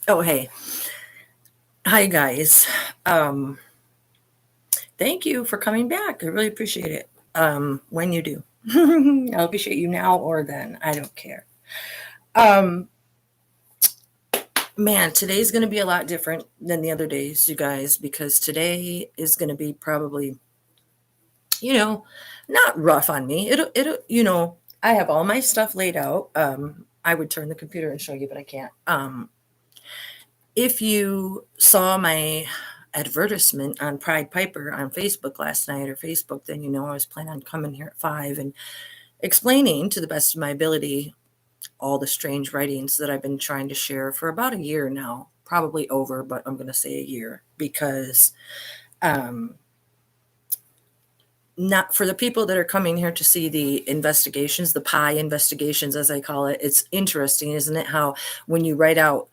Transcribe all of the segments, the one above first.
Oh, hey. Hi, guys. Um, Thank you for coming back. I really appreciate it. When you do. I'll appreciate you now or then. I don't care. Um, Man, today's going to be a lot different than the other days, you guys, because today is going to be probably, you know, not rough on me. I have all my stuff laid out. I would turn the computer and show you, but I can't. If you saw my advertisement on Pride Piper on Facebook last night or Facebook, then you know I was planning on coming here at 5 and explaining to the best of my ability all the strange writings that I've been trying to share for about a year now, probably over, but I'm going to say a year because um, not for the people that are coming here to see the investigations, the pie investigations, as I call it. It's interesting, isn't it? How when you write out,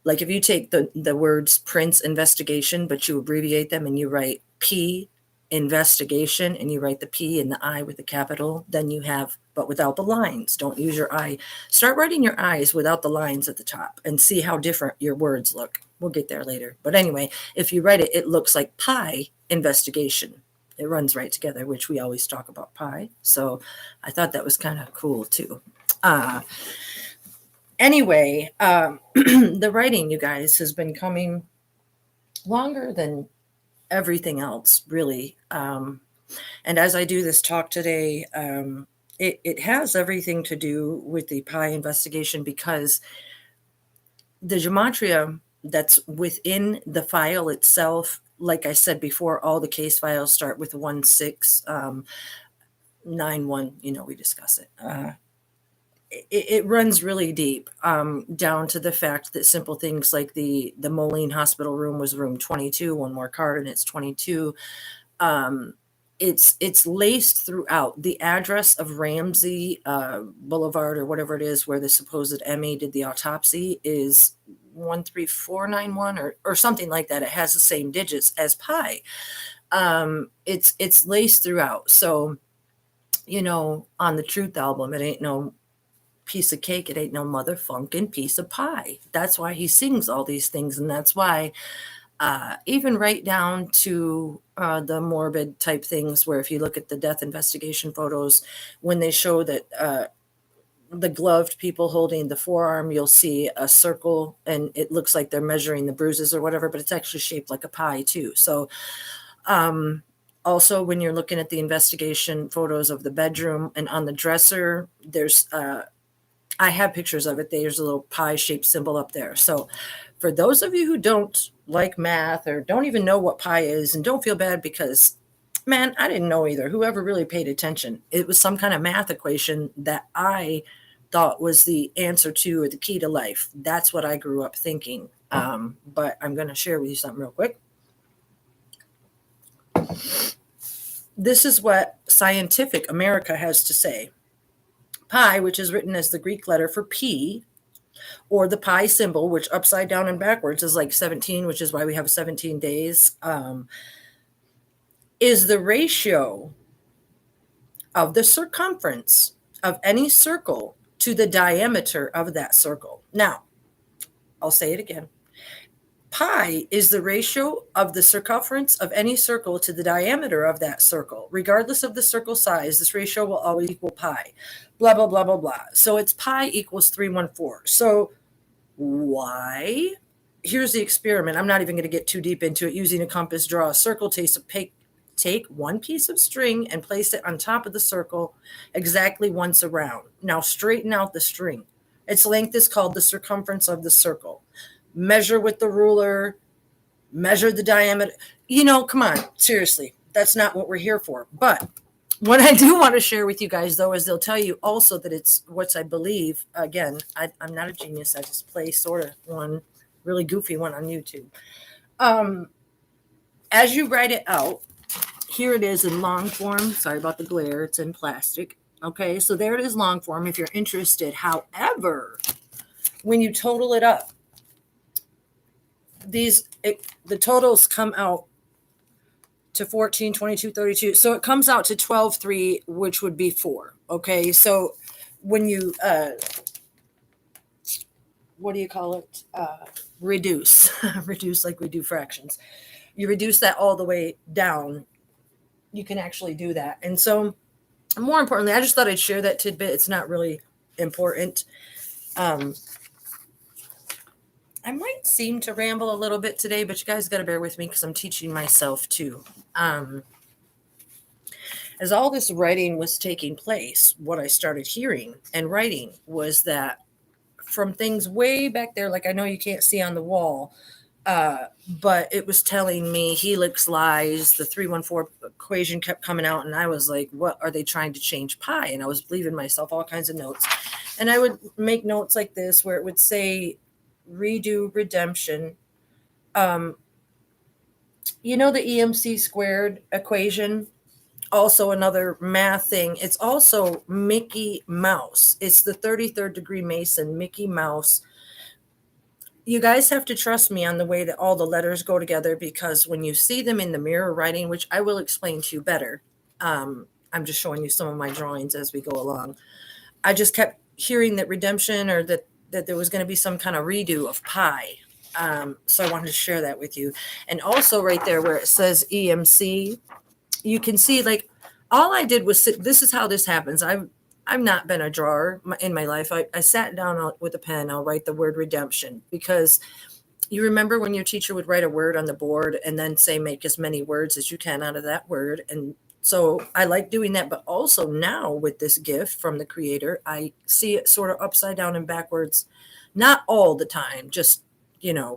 like if you take the words Prince investigation, but you abbreviate them and you write P investigation and you write the P and the I with the capital, then you have, but without the lines. Don't use your I. Start writing your I's without the lines at the top and see how different your words look. We'll get there later. But anyway, if you write it, it looks like pie investigation. It runs right together, which we always talk about pie. So I thought that was kind of cool too. Uh, anyway, the writing, you guys, has been coming longer than everything else, really. And as I do this talk today, it has everything to do with the pie investigation because the gematria that's within the file itself, like I said before, all the case files start with 1691. We discuss it. It runs really deep, down to the fact that simple things like the Moline Hospital room was room 22, one more card and it's 22. Um, it's laced throughout. The address of Ramsey Boulevard or whatever it is where the supposed Emmy did the autopsy is 13491 or something like that. It has the same digits as pi. It's laced throughout. So on the Truth album, it ain't no piece of cake, it ain't no motherfunkin' piece of pie. That's why he sings all these things, and that's why even right down to the morbid type things, where if you look at the death investigation photos, when they show that the gloved people holding the forearm, you'll see a circle, and it looks like they're measuring the bruises or whatever, but it's actually shaped like a pie too. So also, when you're looking at the investigation photos of the bedroom and on the dresser, there's I have pictures of it. There's a little pie shaped symbol up there. So, for those of you who don't like math or don't even know what pi is, and don't feel bad because, man, I didn't know either. Whoever really paid attention, it was some kind of math equation that I thought was the answer to or the key to life. That's what I grew up thinking. But I'm going to share with you something real quick. This is what Scientific America has to say. Pi, which is written as the Greek letter for P, or the pi symbol, which upside down and backwards is like 17, which is why we have 17 days, is the ratio of the circumference of any circle to the diameter of that circle. Now, I'll say it again. Pi is the ratio of the circumference of any circle to the diameter of that circle. Regardless of the circle size, this ratio will always equal pi. Blah, blah, blah, blah, blah. So it's pi equals 314. So why? Here's the experiment. I'm not even going to get too deep into it. Using a compass, draw a circle, take one piece of string and place it on top of the circle exactly once around. Now straighten out the string. Its length is called the circumference of the circle. Measure with the ruler, measure the diameter. Come on, seriously, that's not what we're here for. But what I do want to share with you guys, though, is they'll tell you also that it's what I believe. Again, I'm not a genius. I just play sort of one really goofy one on YouTube. As you write it out, here it is in long form. Sorry about the glare. It's in plastic. Okay, so there it is long form if you're interested. However, when you total it up, the totals come out to 14, 22, 32. So it comes out to 12, 3, which would be 4. Okay. So when you, what do you call it? Reduce, reduce like we do fractions. You reduce that all the way down. You can actually do that. And so, more importantly, I just thought I'd share that tidbit. It's not really important. Um, I might seem to ramble a little bit today, but you guys got to bear with me because I'm teaching myself too. As all this writing was taking place, what I started hearing and writing was that from things way back there, like I know you can't see on the wall, but it was telling me helix lies, the 314 equation kept coming out, and I was like, what are they trying to change pi? And I was leaving myself all kinds of notes. And I would make notes like this where it would say redo redemption. You know the EMC squared equation? Also another math thing. It's also Mickey Mouse. It's the 33rd degree Mason, Mickey Mouse. You guys have to trust me on the way that all the letters go together, because when you see them in the mirror writing, which I will explain to you better, I'm just showing you some of my drawings as we go along. I just kept hearing that redemption, or that there was going to be some kind of redo of pi. So I wanted to share that with you. And also right there where it says EMC, you can see, like, all I did was sit. This is how this happens. I've not been a drawer in my life. I sat down with a pen. I'll write the word redemption, because you remember when your teacher would write a word on the board and then say, make as many words as you can out of that word. And so I like doing that. But also now with this gift from the creator, I see it sort of upside down and backwards. Not all the time, just,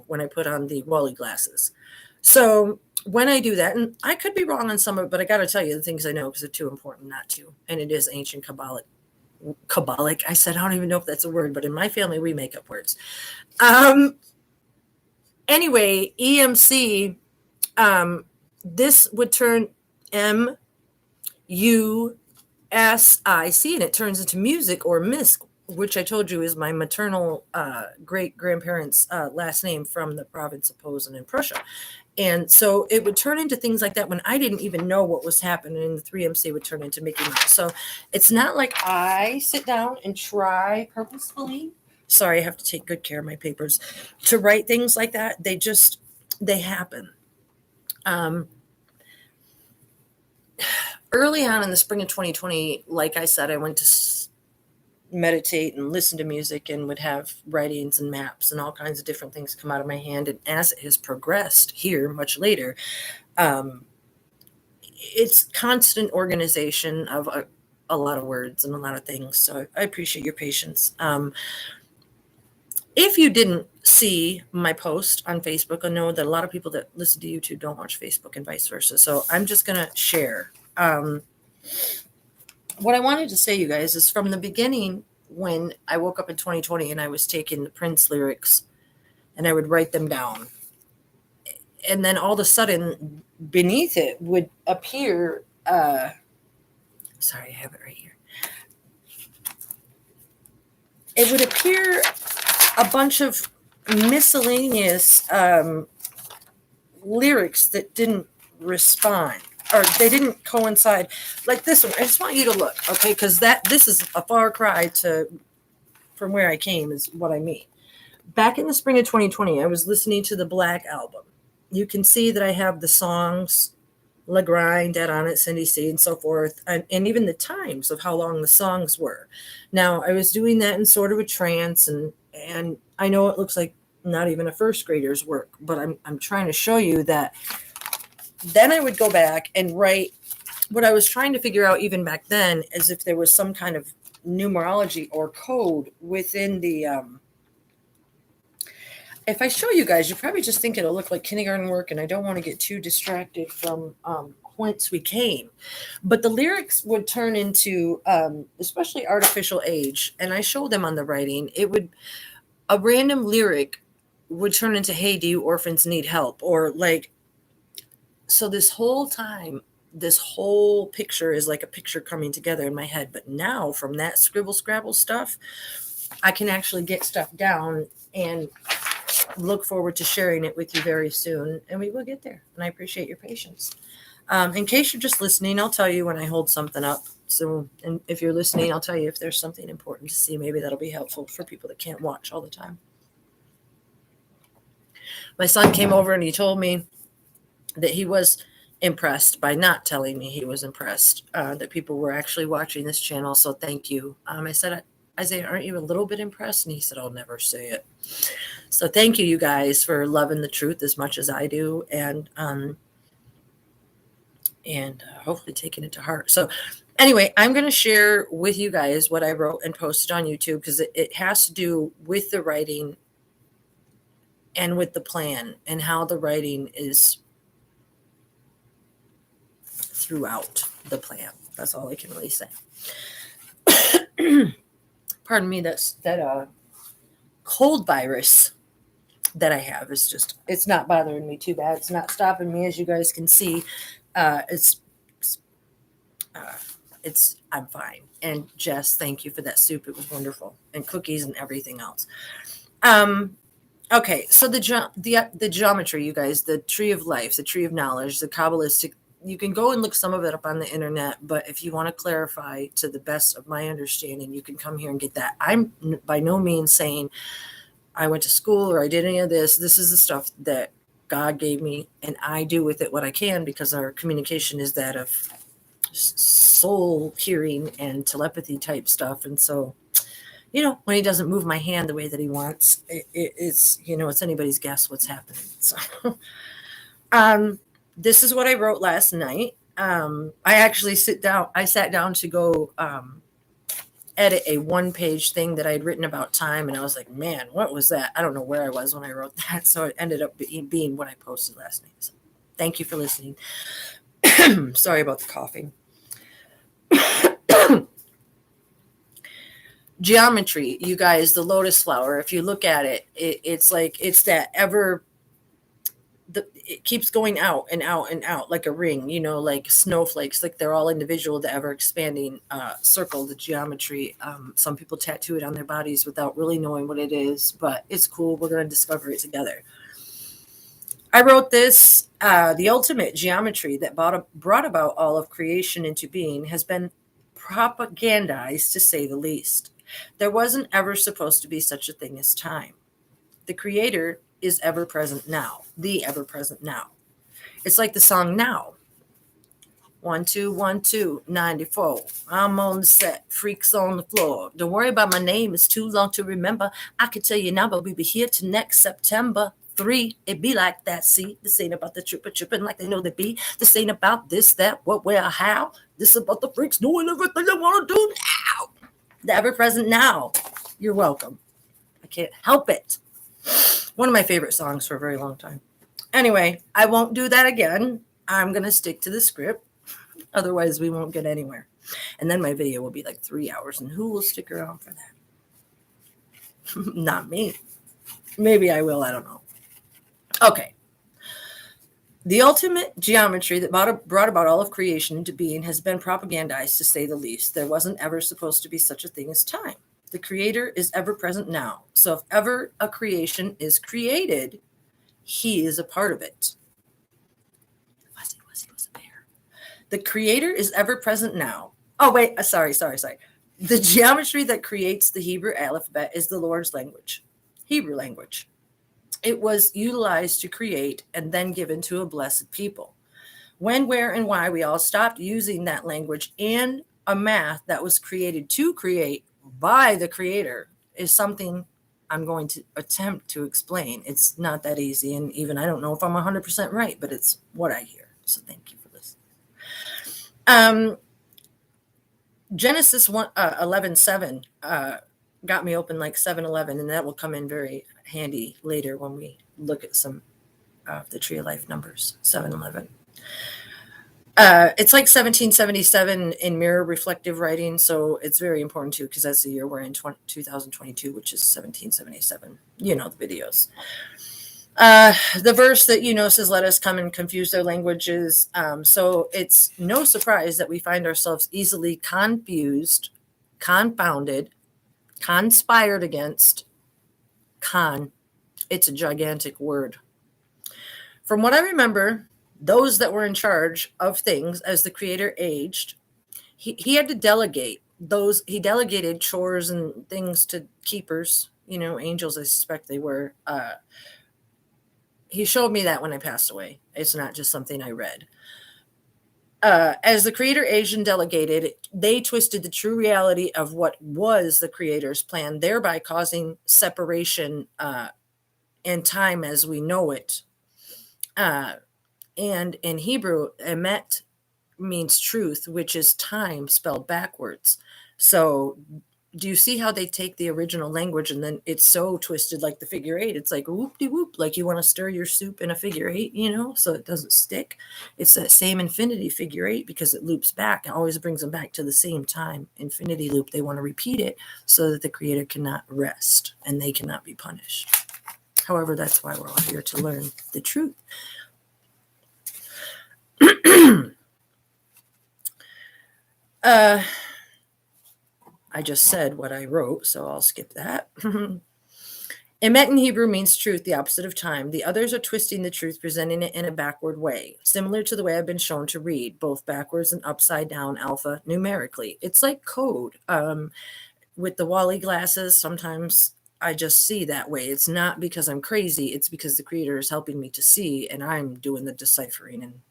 when I put on the Wally glasses. So when I do that, and I could be wrong on some of it, but I got to tell you the things I know because they're too important not to. And it is ancient Kabbalic. I said, I don't even know if that's a word, but in my family, we make up words. Anyway, EMC, this would turn MUSIC, and it turns into music or misc, which I told you is my maternal great-grandparents' last name from the province of Posen in Prussia. And so it would turn into things like that when I didn't even know what was happening, and the 3MC would turn into Mickey Mouse. So it's not like I sit down and try purposefully. Sorry, I have to take good care of my papers to write things like that. They happen. Early on in the spring of 2020, like I said, I went to meditate and listen to music and would have writings and maps and all kinds of different things come out of my hand. And as it has progressed here much later, it's constant organization of a lot of words and a lot of things. So I appreciate your patience. If you didn't see my post on Facebook, I know that a lot of people that listen to YouTube don't watch Facebook and vice versa. So I'm just going to share. What I wanted to say, you guys, is from the beginning, when I woke up in 2020 and I was taking the Prince lyrics and I would write them down. And then all of a sudden, beneath it would appear, sorry, I have it right here. It would appear a bunch of miscellaneous lyrics that didn't respond, or they didn't coincide, like this one. I just want you to look, okay? Because this is a far cry from where I came, is what I mean. Back in the spring of 2020, I was listening to the Black album. You can see that I have the songs, La Grind, Dead on It, Cindy C, and so forth, and even the times of how long the songs were. Now, I was doing that in sort of a trance, and I know it looks like not even a first grader's work, but I'm trying to show you that. Then I would go back and write what I was trying to figure out even back then, as if there was some kind of numerology or code within the. If I show you guys, you probably just think it'll look like kindergarten work, and I don't want to get too distracted from whence we came. But the lyrics would turn into, especially artificial age, and I show them on the writing. A random lyric would turn into, hey, do you orphans need help? Or like, so this whole time, this whole picture is like a picture coming together in my head. But now from that scribble scrabble stuff, I can actually get stuff down and look forward to sharing it with you very soon. And we will get there. And I appreciate your patience. In case you're just listening, I'll tell you when I hold something up. So, and if you're listening, I'll tell you if there's something important to see. Maybe that'll be helpful for people that can't watch all the time. My son came over and he told me that he was impressed by not telling me he was impressed, that people were actually watching this channel. So thank you. I said, Isaiah, aren't you a little bit impressed? And he said, I'll never say it. So thank you, you guys, for loving the truth as much as I do, and hopefully taking it to heart. So anyway, I'm going to share with you guys what I wrote and posted on YouTube, because it has to do with the writing and with the plan and how the writing is throughout the plan. That's all I can really say. Pardon me, that cold virus that I have is just, it's not bothering me too bad. It's not stopping me, as you guys can see. I'm fine. And Jess, thank you for that soup. It was wonderful. And cookies and everything else. Okay, so the geometry, you guys, the tree of life, the tree of knowledge, the Kabbalistic, you can go and look some of it up on the internet, but if you want to clarify to the best of my understanding, you can come here and get that. I'm by no means saying I went to school or I did any of this. This is the stuff that God gave me, and I do with it what I can, because our communication is that of soul hearing and telepathy type stuff. And so, when he doesn't move my hand the way that he wants, it's, it's anybody's guess what's happening. So, this is what I wrote last night. I actually sat down to go edit a 1-page thing that I had written about time. And I was like, man, what was that? I don't know where I was when I wrote that. So it ended up being what I posted last night. So thank you for listening. Sorry about the coughing. Geometry, you guys, the lotus flower, if you look at it, it's like, it's that it keeps going out and out and out like a ring, like snowflakes, like they're all individual, the ever expanding circle, the geometry. Some people tattoo it on their bodies without really knowing what it is, but it's cool. We're going to discover it together. I wrote this, the ultimate geometry that brought about all of creation into being has been propagandized, to say the least. There wasn't ever supposed to be such a thing as time. The Creator is ever present now, the ever present now. It's like the song Now. 1 2 1 2 94. I'm on the set, freaks on the floor. Don't worry about my name, it's too long to remember. I could tell you now, but we'll be here till next September 3. It be like that. See, this ain't about the tripping like they know they be. This ain't about this, that, what, where, how. This is about the freaks doing everything they want to do now. The ever present now. You're welcome. I can't help it. One of my favorite songs for a very long time. Anyway, I won't do that again. I'm going to stick to the script. Otherwise, we won't get anywhere. And then my video will be like 3 hours. And who will stick around for that? Not me. Maybe I will. I don't know. Okay. The ultimate geometry that brought about all of creation into being has been propagandized, to say the least. There wasn't ever supposed to be such a thing as time. The Creator is ever present now. So if ever a creation is created, he is a part of it. Fuzzy was a bear. The Creator is ever present now. Oh, wait. Sorry. The geometry that creates the Hebrew alphabet is the Lord's language, Hebrew language. It was utilized to create and then given to a blessed people. When, where, and why we all stopped using that language and a math that was created to create by the Creator is something I'm going to attempt to explain. It's not that easy, and even I don't know if I'm 100% right, but it's what I hear. So thank you for listening. Genesis 11:7 got me open like 7-Eleven, and that will come in very handy later when we look at some of the Tree of Life numbers. 7-Eleven. It's like 1777 in mirror reflective writing, so it's very important too, because that's the year we're in, 2022, which is 1777. You know the videos. The verse that says, "Let us come and confuse their languages." So it's no surprise that we find ourselves easily confused, confounded, conspired against. It's a gigantic word. From what I remember, those that were in charge of things as the Creator aged, he had to delegate those. He delegated chores and things to keepers, angels, I suspect they were, He showed me that when I passed away. It's not just something I read. As the creator Asian delegated, they twisted the true reality of what was the creator's plan, thereby causing separation in time as we know it. And in Hebrew, emet means truth, which is time spelled backwards. So do you see how they take the original language and then it's so twisted like the figure eight? It's like whoop-de-whoop, like you want to stir your soup in a figure eight, so it doesn't stick. It's that same infinity figure eight because it loops back. It always brings them back to the same time. Infinity loop, they want to repeat it so that the creator cannot rest and they cannot be punished. However, that's why we're all here to learn the truth. I just said what I wrote, so I'll skip that. Emet in Hebrew means truth, the opposite of time. The others are twisting the truth, presenting it in a backward way, similar to the way I've been shown to read, both backwards and upside down alpha numerically. It's like code. With the Wally glasses, sometimes I just see that way. It's not because I'm crazy. It's because the creator is helping me to see, and I'm doing the deciphering and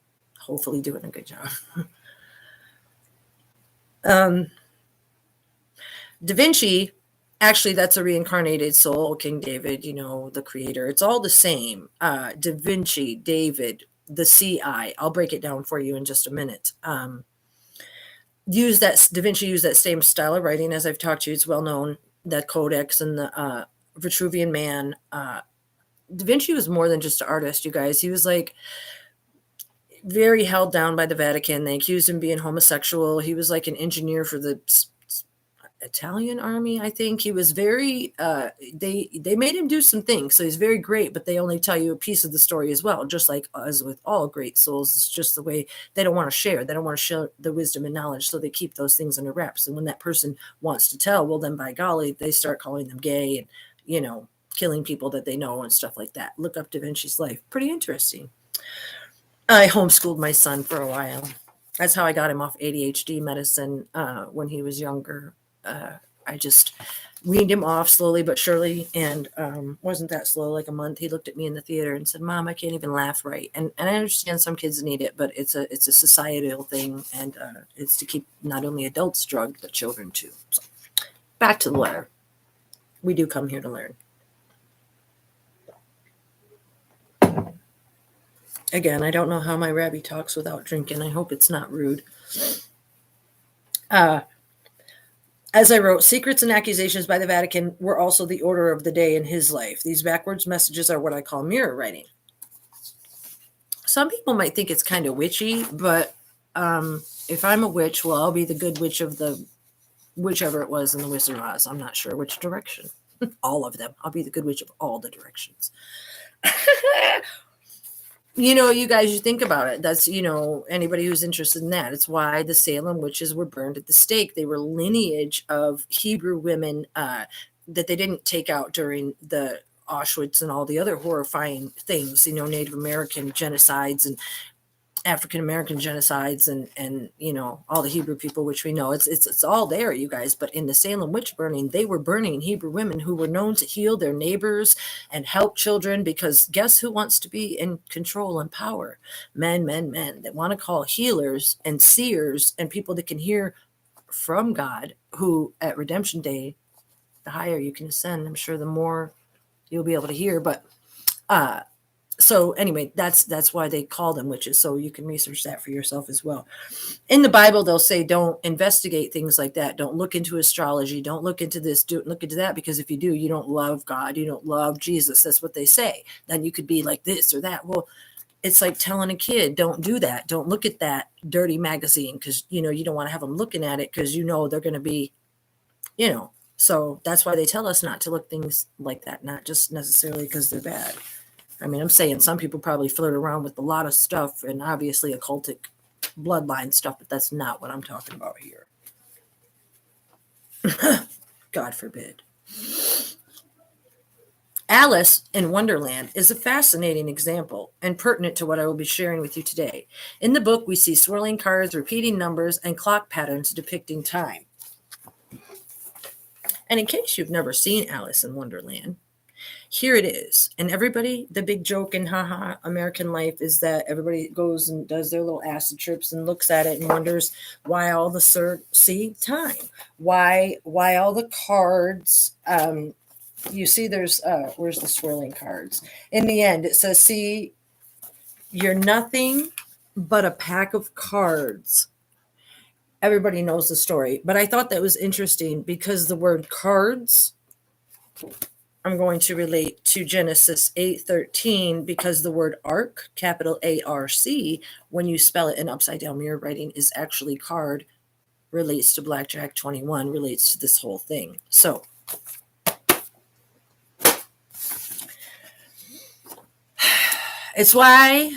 hopefully doing a good job. Da Vinci, actually, that's a reincarnated soul, King David, the creator. It's all the same. Da Vinci, David, the CI. I'll break it down for you in just a minute. Da Vinci used that same style of writing as I've talked to you. It's well known, the Codex and the Vitruvian Man. Da Vinci was more than just an artist, you guys. He was like very held down by the Vatican. They accused him of being homosexual. He was like an engineer for the Italian army, I think. He was very they made him do some things, so he's very great, but they only tell you a piece of the story as well, just like as with all great souls. It's just the way they don't want to share the wisdom and knowledge, so they keep those things under wraps. And when that person wants to tell, well, then by golly, they start calling them gay and killing people that they know and stuff like that. Look up Da Vinci's life. Pretty interesting. I homeschooled my son for a while. That's how I got him off ADHD medicine when he was younger. I just weaned him off slowly but surely, and wasn't that slow, like a month. He looked at me in the theater and said, "Mom, I can't even laugh right." And I understand some kids need it, but it's a societal thing, and it's to keep not only adults drugged, but children too. So back to the letter. We do come here to learn. Again, I don't know how my Rabbi talks without drinking. I hope it's not rude. As I wrote, secrets and accusations by the Vatican were also the order of the day in his life. These backwards messages are what I call mirror writing. Some people might think it's kind of witchy, but if I'm a witch, well, I'll be the good witch of whichever it was in the Wizard of Oz. I'm not sure which direction. All of them. I'll be the good witch of all the directions. You guys, you think about it. That's, anybody who's interested in that. It's why the Salem witches were burned at the stake. They were lineage of Hebrew women that they didn't take out during the Auschwitz and all the other horrifying things, Native American genocides and African American genocides and all the Hebrew people, which we know it's all there, you guys. But in the Salem witch burning, they were burning Hebrew women who were known to heal their neighbors and help children, because guess who wants to be in control and power? Men that want to call healers and seers and people that can hear from God, who at Redemption Day, the higher you can ascend, I'm sure the more you'll be able to hear. But so anyway, that's why they call them witches. So you can research that for yourself as well. In the Bible, they'll say, don't investigate things like that. Don't look into astrology. Don't look into this. Don't look into that, because if you do, you don't love God. You don't love Jesus. That's what they say. Then you could be like this or that. Well, it's like telling a kid, don't do that. Don't look at that dirty magazine, because, you don't want to have them looking at it, because, they're going to be, So that's why they tell us not to look things like that, not just necessarily because they're bad. I mean, I'm saying some people probably flirt around with a lot of stuff and obviously occultic bloodline stuff, but that's not what I'm talking about here. God forbid. Alice in Wonderland is a fascinating example and pertinent to what I will be sharing with you today. In the book, we see swirling cards, repeating numbers, and clock patterns depicting time. And in case you've never seen Alice in Wonderland, Here it is. And everybody, the big joke in haha American life is that everybody goes and does their little acid trips and looks at it and wonders why all the time. Why all the cards? You see there's where's the swirling cards? In the end, it says, see, you're nothing but a pack of cards. Everybody knows the story, but I thought that was interesting because the word cards, I'm going to relate to Genesis 8:13 because the word ark, capital ARC, when you spell it in upside down mirror writing, is actually card, relates to Blackjack 21, relates to this whole thing. So it's why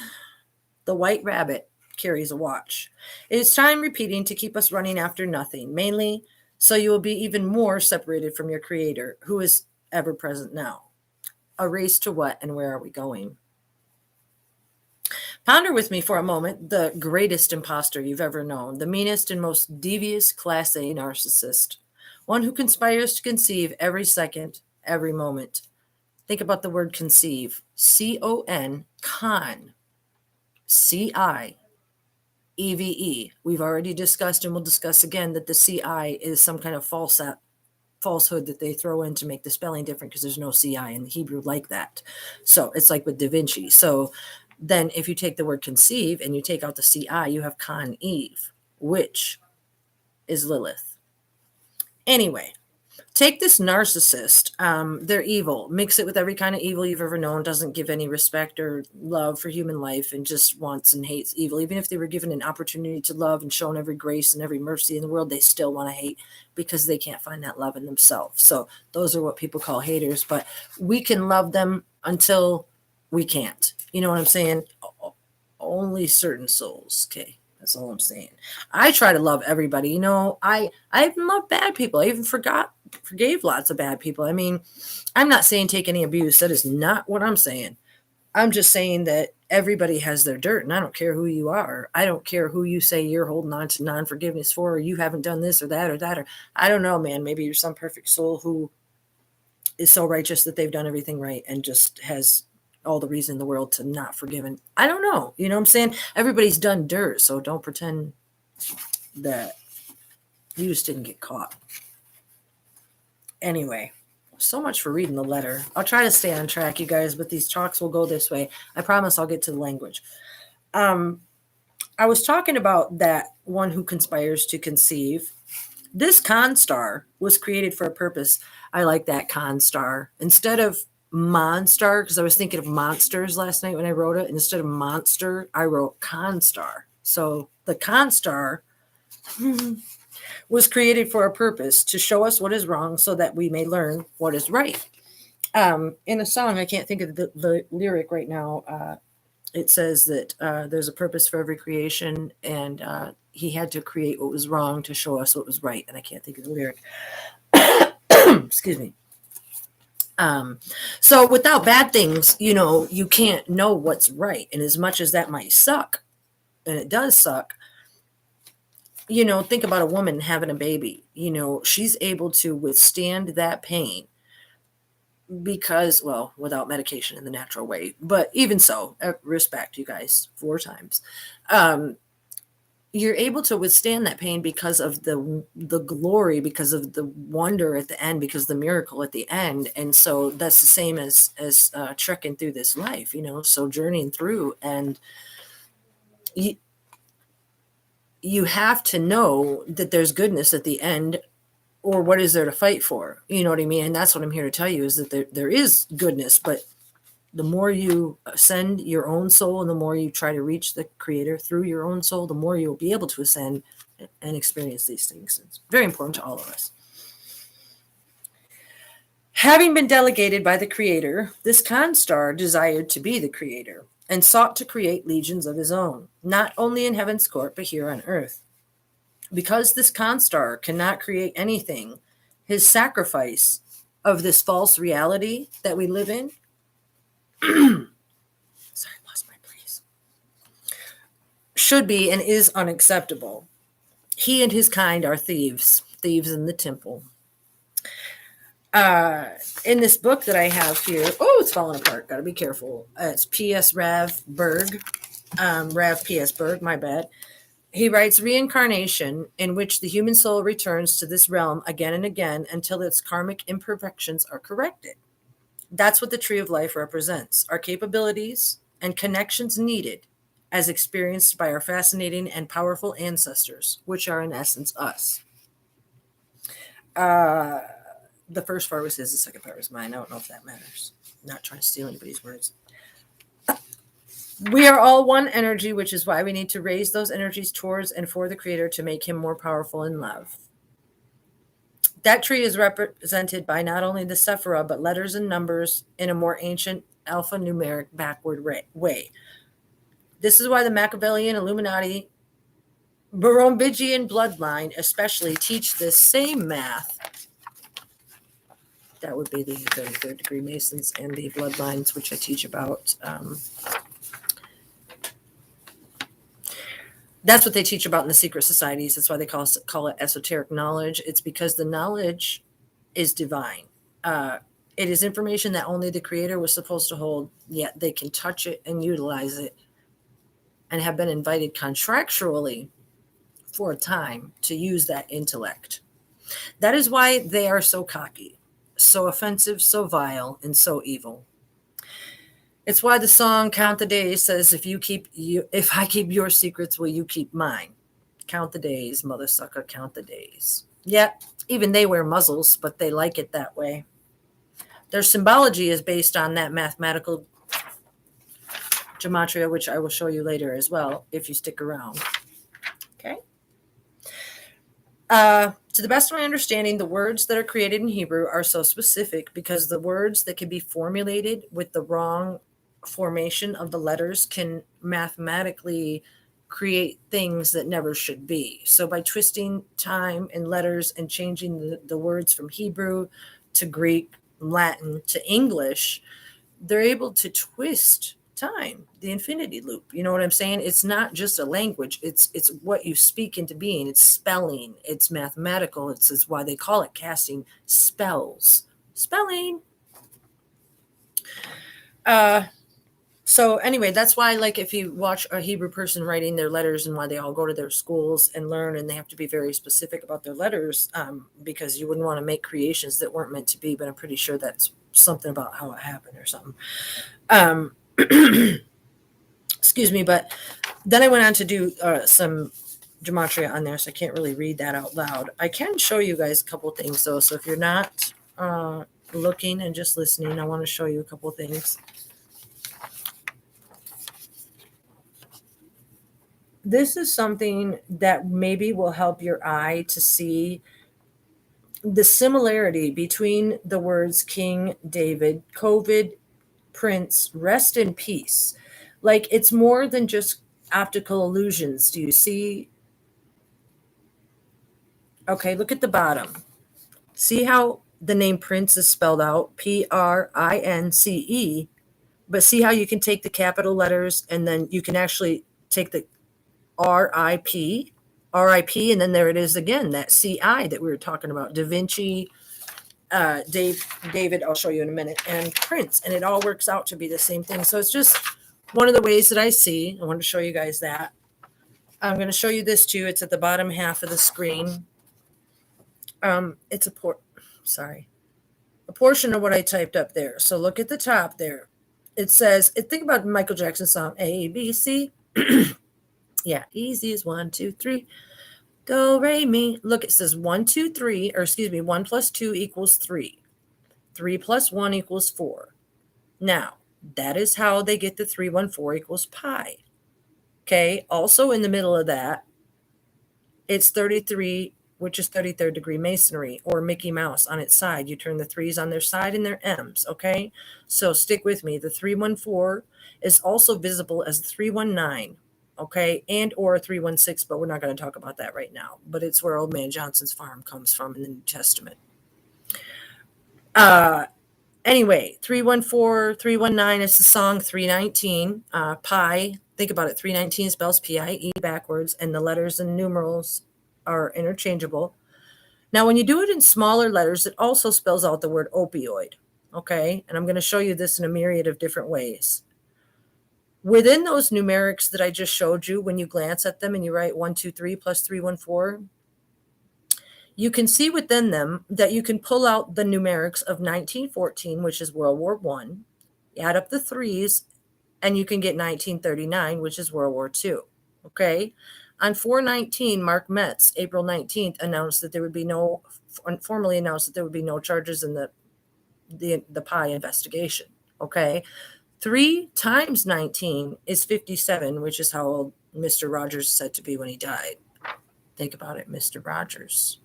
the white rabbit carries a watch. It is time repeating to keep us running after nothing, mainly so you will be even more separated from your Creator, who is ever present now. A race to what and where are we going? Ponder with me for a moment the greatest imposter you've ever known, the meanest and most devious Class A narcissist, one who conspires to conceive every second, every moment. Think about the word conceive. C-O-N, con. C-I. EVE. We've already discussed and we'll discuss again that the CI is some kind of falsehood that they throw in to make the spelling different because there's no CI in the Hebrew like that. So it's like with Da Vinci. So then if you take the word conceive and you take out the CI, you have con Eve, which is Lilith. Anyway, take this narcissist. They're evil. Mix it with every kind of evil you've ever known. Doesn't give any respect or love for human life and just wants and hates evil. Even if they were given an opportunity to love and shown every grace and every mercy in the world, they still want to hate because they can't find that love in themselves. So those are what people call haters. But we can love them until we can't. You know what I'm saying? Only certain souls. Okay. That's all I'm saying. I try to love everybody. You know, I even love bad people. I even forgave lots of bad people. I mean, I'm not saying take any abuse. That is not what I'm saying. I'm just saying that everybody has their dirt, and I don't care who you are. I don't care who you say you're holding on to non-forgiveness for, or you haven't done this or that or that, or I don't know, man. Maybe you're some perfect soul who is so righteous that they've done everything right and just has all the reason in the world to not forgive. And I don't know. You know what I'm saying? Everybody's done dirt, so don't pretend that you just didn't get caught. Anyway, so much for reading the letter. I'll try to stay on track, you guys, but these talks will go this way. I promise I'll get to the language. I was talking about that one who conspires to conceive. This constar was created for a purpose. I like that constar. Instead of monster, because I was thinking of monsters last night when I wrote it. Instead of monster, I wrote constar. So the constar was created for a purpose, to show us what is wrong so that we may learn what is right. In a song, I can't think of the lyric right now. It says that there's a purpose for every creation, and he had to create what was wrong to show us what was right. And I can't think of the lyric. Excuse me. So without bad things, you know, you can't know what's right. And as much as that might suck, and it does suck, you know, think about a woman having a baby. You know, she's able to withstand that pain because, well, without medication in the natural way. But even so, respect, you guys, 4 times. You're able to withstand that pain because of the glory, because of the wonder at the end, because of the miracle at the end. And so that's the same as trekking through this life, you know, so journeying through. And you have to know that there's goodness at the end, or what is there to fight for? You know what I mean? And that's what I'm here to tell you, is that there is goodness, but the more you ascend your own soul and the more you try to reach the Creator through your own soul, the more you'll be able to ascend and experience these things. It's very important to all of us. Having been delegated by the Creator, this constar desired to be the Creator and sought to create legions of his own, not only in heaven's court, but here on earth. Because this constar cannot create anything, his sacrifice of this false reality that we live in, sorry, I lost my place, should be and is unacceptable. He and his kind are thieves in the temple. In this book that I have here, oh, it's falling apart. Got to be careful. It's P.S. Rav Berg. Rav P.S. Berg, my bad. He writes reincarnation, in which the human soul returns to this realm again and again until its karmic imperfections are corrected. That's what the tree of life represents, our capabilities and connections needed as experienced by our fascinating and powerful ancestors, which are in essence us. The first part was his, the second part was mine. I don't know if that matters. I'm not trying to steal anybody's words. We are all one energy, which is why we need to raise those energies towards and for the Creator to make him more powerful in love. That tree is represented by not only the Sephira, but letters and numbers in a more ancient alphanumeric backward way. This is why the Machiavellian, Illuminati, Barombigian bloodline especially teach this same math. That would be the 33rd degree Masons and the bloodlines, which I teach about. That's what they teach about in the secret societies. That's why they call it esoteric knowledge. It's because the knowledge is divine. It is information that only the Creator was supposed to hold, yet they can touch it and utilize it and have been invited contractually for a time to use that intellect. That is why they are so cocky, so offensive, so vile, and so evil. It's why the song Count the Days says, if I keep your secrets, will you keep mine? Count the days, mother sucker, count the days. Yeah, even they wear muzzles, but they like it that way. Their symbology is based on that mathematical gematria, which I will show you later as well, if you stick around. Okay. To the best of my understanding, the words that are created in Hebrew are so specific because the words that can be formulated with the wrong formation of the letters can mathematically create things that never should be. So by twisting time and letters and changing the words from Hebrew to Greek, Latin to English, they're able to twist time, the infinity loop. You know what I'm saying? It's not just a language. It's what you speak into being. It's spelling. It's mathematical. It's why they call it casting spells. Spelling. So anyway, that's why, like, if you watch a Hebrew person writing their letters and why they all go to their schools and learn, and they have to be very specific about their letters, because you wouldn't want to make creations that weren't meant to be, but I'm pretty sure that's something about how it happened or something. Excuse me, but then I went on to do some gematria on there, so I can't really read that out loud. I can show you guys a couple things, though, so if you're not looking and just listening, I want to show you a couple things. This is something that maybe will help your eye to see the similarity between the words King, David, COVID, Prince, rest in peace. Like, it's more than just optical illusions. Do you see? Okay, look at the bottom. See how the name Prince is spelled out? Prince. But see how you can take the capital letters and then you can actually take the RIP, and then there it is again, that CI that we were talking about. Da Vinci, David, I'll show you in a minute, and Prince, and it all works out to be the same thing. So it's just one of the ways that I see. I want to show you guys that. I'm going to show you this too. It's at the bottom half of the screen. It's a portion of what I typed up there. So look at the top there. It says, think about Michael Jackson's song, A, B, C. Yeah, easy as 1, 2, 3. Do, re, mi. Look, it says 1, 2, 3, or excuse me, 1 plus 2 equals 3. 3 plus 1 equals 4. Now, that is how they get the 314 equals pi. Okay, also in the middle of that, it's 33, which is 33rd degree masonry, or Mickey Mouse on its side. You turn the 3s on their side and their M's, okay? So stick with me. The 314 is also visible as 319. Okay, and or 316, but we're not going to talk about that right now. But it's where Old Man Johnson's farm comes from in the New Testament. Anyway, 314, 319, it's the song 319. Pi, think about it, 319 spells P-I-E backwards, and the letters and numerals are interchangeable. Now, when you do it in smaller letters, it also spells out the word opioid. Okay. And I'm going to show you this in a myriad of different ways. Within those numerics that I just showed you, when you glance at them and you write 123 plus 314, you can see within them that you can pull out the numerics of 1914, which is World War I, add up the threes, and you can get 1939, which is World War II. Okay. On 4/19, Mark Metz, April 19th, formally announced that there would be no charges in the PI investigation. Okay. 3 times 19 is 57, which is how old Mr. Rogers is said to be when he died. Think about it, Mr. Rogers.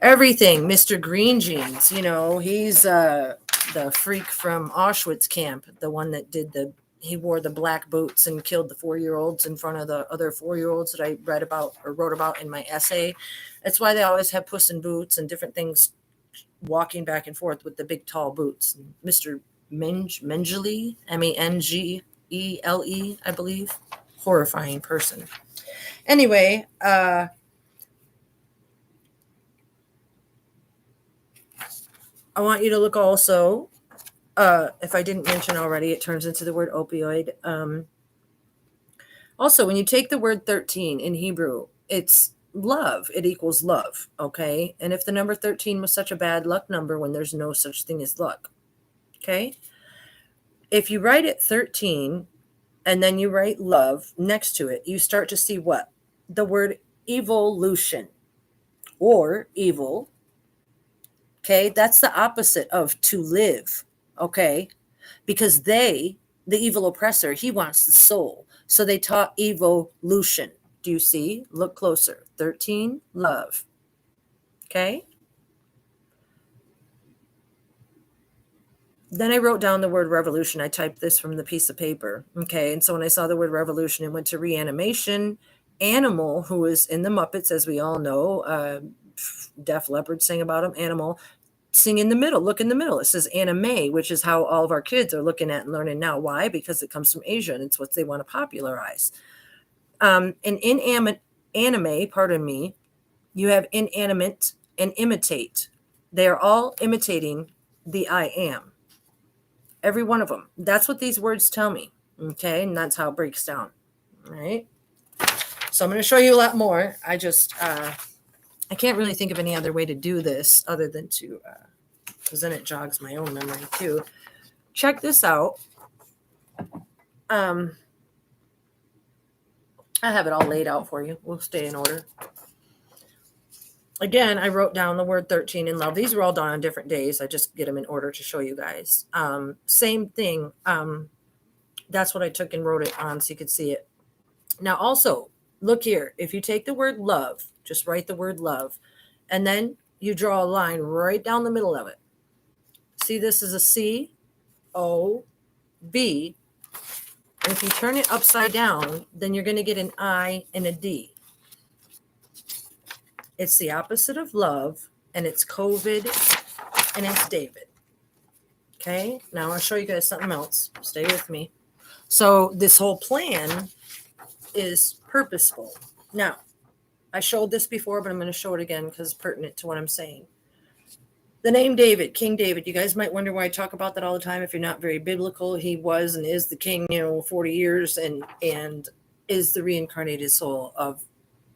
Everything, Mr. Green Jeans, he's the freak from Auschwitz camp, the one that he wore the black boots and killed the 4-year-olds in front of the other 4-year-olds that I read about or wrote about in my essay. That's why they always have Puss in Boots and different things walking back and forth with the big tall boots. Mr. Mengele, Mengele, I believe. Horrifying person. Anyway, I want you to look also, if I didn't mention already, it turns into the word opioid. Also, when you take the word 13 in Hebrew, it's love. It equals love, okay? And if the number 13 was such a bad luck number when there's no such thing as luck, okay? If you write it 13 and then you write love next to it, you start to see what? The word evolution or evil. Okay, that's the opposite of to live, okay? Because the evil oppressor, he wants the soul. So they taught evolution. Do you see? Look closer. 13, love. Okay? Then I wrote down the word revolution. I typed this from the piece of paper. Okay, and so when I saw the word revolution, it went to reanimation. Animal, who is in the Muppets, as we all know, Def Leppard sang about him. Animal, sing in the middle. Look in the middle. It says anime, which is how all of our kids are looking at and learning now. Why? Because it comes from Asia and it's what they want to popularize. And in anime, pardon me, you have inanimate and imitate. They are all imitating the I am. Every one of them. That's what these words tell me. Okay. And that's how it breaks down. All right. So I'm going to show you a lot more. I can't really think of any other way to do this other than to, because then it jogs my own memory too. Check this out. I have it all laid out for you. We'll stay in order. Again, I wrote down the word 13 in love. These were all done on different days. I just get them in order to show you guys. Same thing. That's what I took and wrote it on so you could see it. Now also, look here. If you take the word love, just write the word love, and then you draw a line right down the middle of it. See, this is a C, O, B. And if you turn it upside down, then you're going to get an I and a D. It's the opposite of love, and it's COVID, and it's David. Okay, now I'll show you guys something else. Stay with me. So this whole plan is purposeful. Now, I showed this before, but I'm going to show it again because it's pertinent to what I'm saying. The name David, King David, you guys might wonder why I talk about that all the time if you're not very biblical. He was and is the king, 40 years and is the reincarnated soul of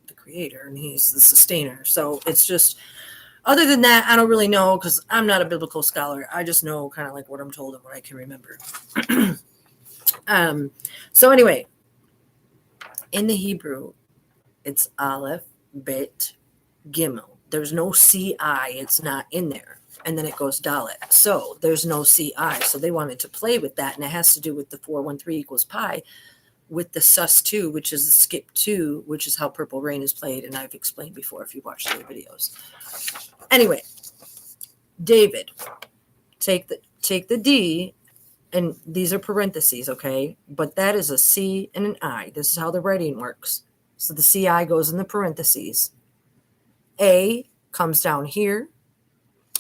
the creator, and he's the sustainer. So it's just, other than that, I don't really know because I'm not a biblical scholar. I just know kind of like what I'm told and what I can remember. So anyway, in the Hebrew, it's Aleph, Bet, Gimel. There's no CI. It's not in there. And then it goes Dalet. So there's no CI. So they wanted to play with that. And it has to do with the 413 equals pi with the sus2, which is the skip 2, which is how Purple Rain is played. And I've explained before if you watched the videos. Anyway, David, take the D, and these are parentheses, okay? But that is a C and an I. This is how the writing works. So the CI goes in the parentheses. A comes down here.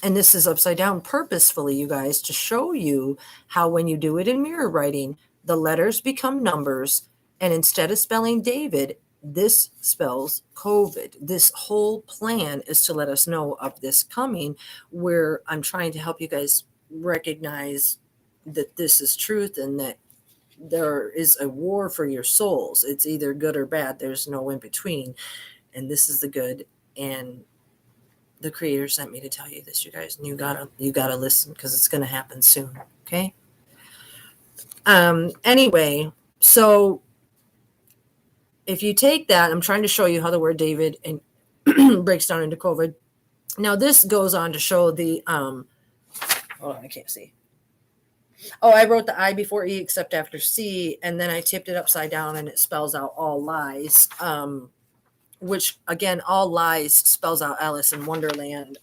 And this is upside down purposefully, you guys, to show you how when you do it in mirror writing, the letters become numbers. And instead of spelling David, This spells COVID. This whole plan is to let us know of this coming, where I'm trying to help you guys recognize that this is truth and that there is a war for your souls. It's either good or bad. There's no in between. And this is the good. And the creator sent me to tell you this, you guys. And you gotta listen, because it's gonna happen soon. Okay. Anyway, so if you take that, I'm trying to show you how the word David and breaks down into COVID. Now this goes on to show the hold on, I can't see. Oh, I wrote the I before E except after C, and then I tipped it upside down and it spells out all lies. Which again, all lies spells out Alice in Wonderland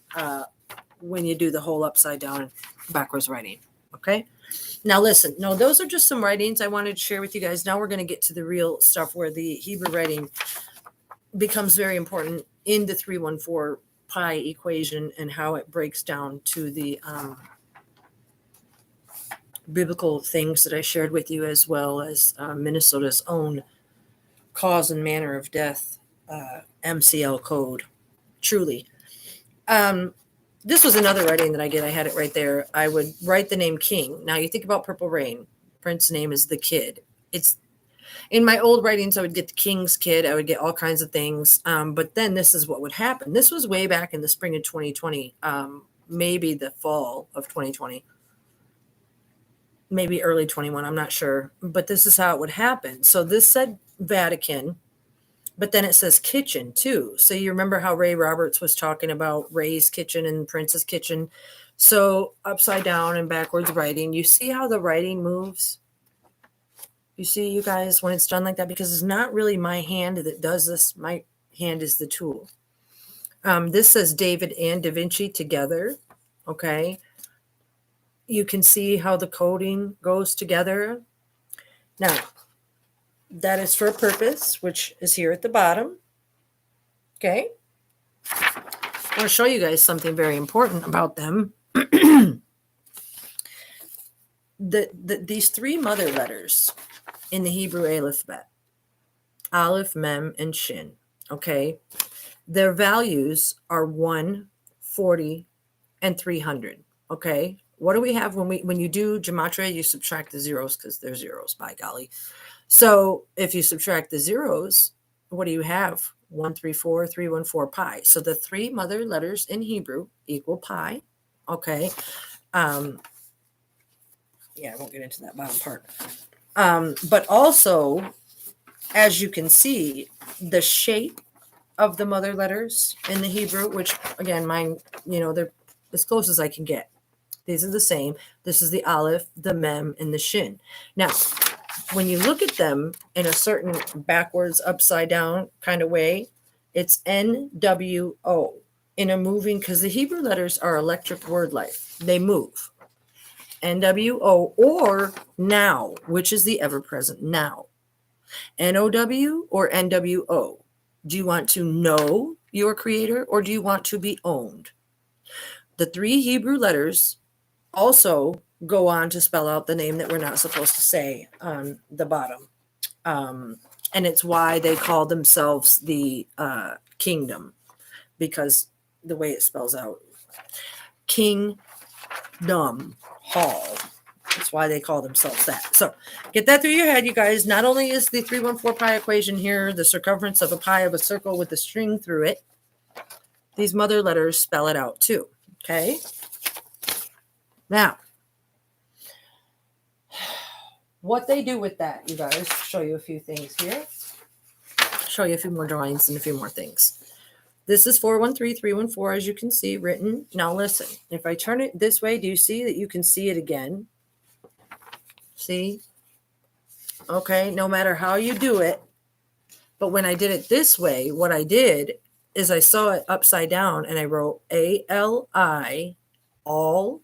when you do the whole upside down backwards writing. Okay. Now listen, no, those are just some writings I wanted to share with you guys. Now we're going to get to the real stuff where the Hebrew writing becomes very important in the 314 pi equation and how it breaks down to the biblical things that I shared with you, as well as Minnesota's own cause and manner of death MCL code. Truly. This was another writing that I did. I had it right there. I would write the name King. Now you think about Purple Rain. Prince's name is the Kid. It's in my old writings. I would get the King's Kid. I would get all kinds of things. But then this is what would happen. This was way back in the spring of 2020, maybe the fall of 2020, maybe early 21. I'm not sure. But this is how it would happen. So this said Vatican. But then it says kitchen too. So you remember how Ray Roberts was talking about Ray's kitchen and Prince's kitchen. So upside down and backwards writing. You see how the writing moves? You see, you guys, when it's done like that, because it's not really my hand that does this. My hand is the tool. This says David and Da Vinci together. Okay. You can see how the coding goes together. Now, that is for a purpose, which is here at the bottom. Okay. I want to show you guys something very important about them. These three mother letters in the Hebrew alphabet, Aleph, Mem, and Shin. Okay. Their values are 1, 40, and 300. Okay. What do we have when you do gematria? You subtract the zeros because they're zeros, by golly. So if you subtract the zeros, what do you have? 134, 314 pi. So the three mother letters in Hebrew equal pi. Okay. Yeah, I won't get into that bottom part. But also, as you can see, the shape of the mother letters in the Hebrew, which again, mine, they're as close as I can get. These are the same. This is the Aleph, the Mem, and the Shin. Now, when you look at them in a certain backwards, upside down kind of way, it's NWO in a moving, because the Hebrew letters are electric word life. They move. NWO or now, which is the ever present now. NOW or NWO. Do you want to know your creator or do you want to be owned? The three Hebrew letters also go on to spell out the name that we're not supposed to say on the bottom. And it's why they call themselves the kingdom, because the way it spells out. Kingdom Hall. That's why they call themselves that. So get that through your head, you guys. Not only is the 314 pi equation here the circumference of a pi of a circle with a string through it, these mother letters spell it out too. Okay. Now, what they do with that, you guys, show you a few things here. Show you a few more drawings and a few more things. This is 413, 314, as you can see, written. Now listen, if I turn it this way, do you see that you can see it again? See? Okay, no matter how you do it. But when I did it this way, what I did is I saw it upside down and I wrote A-L-I, all.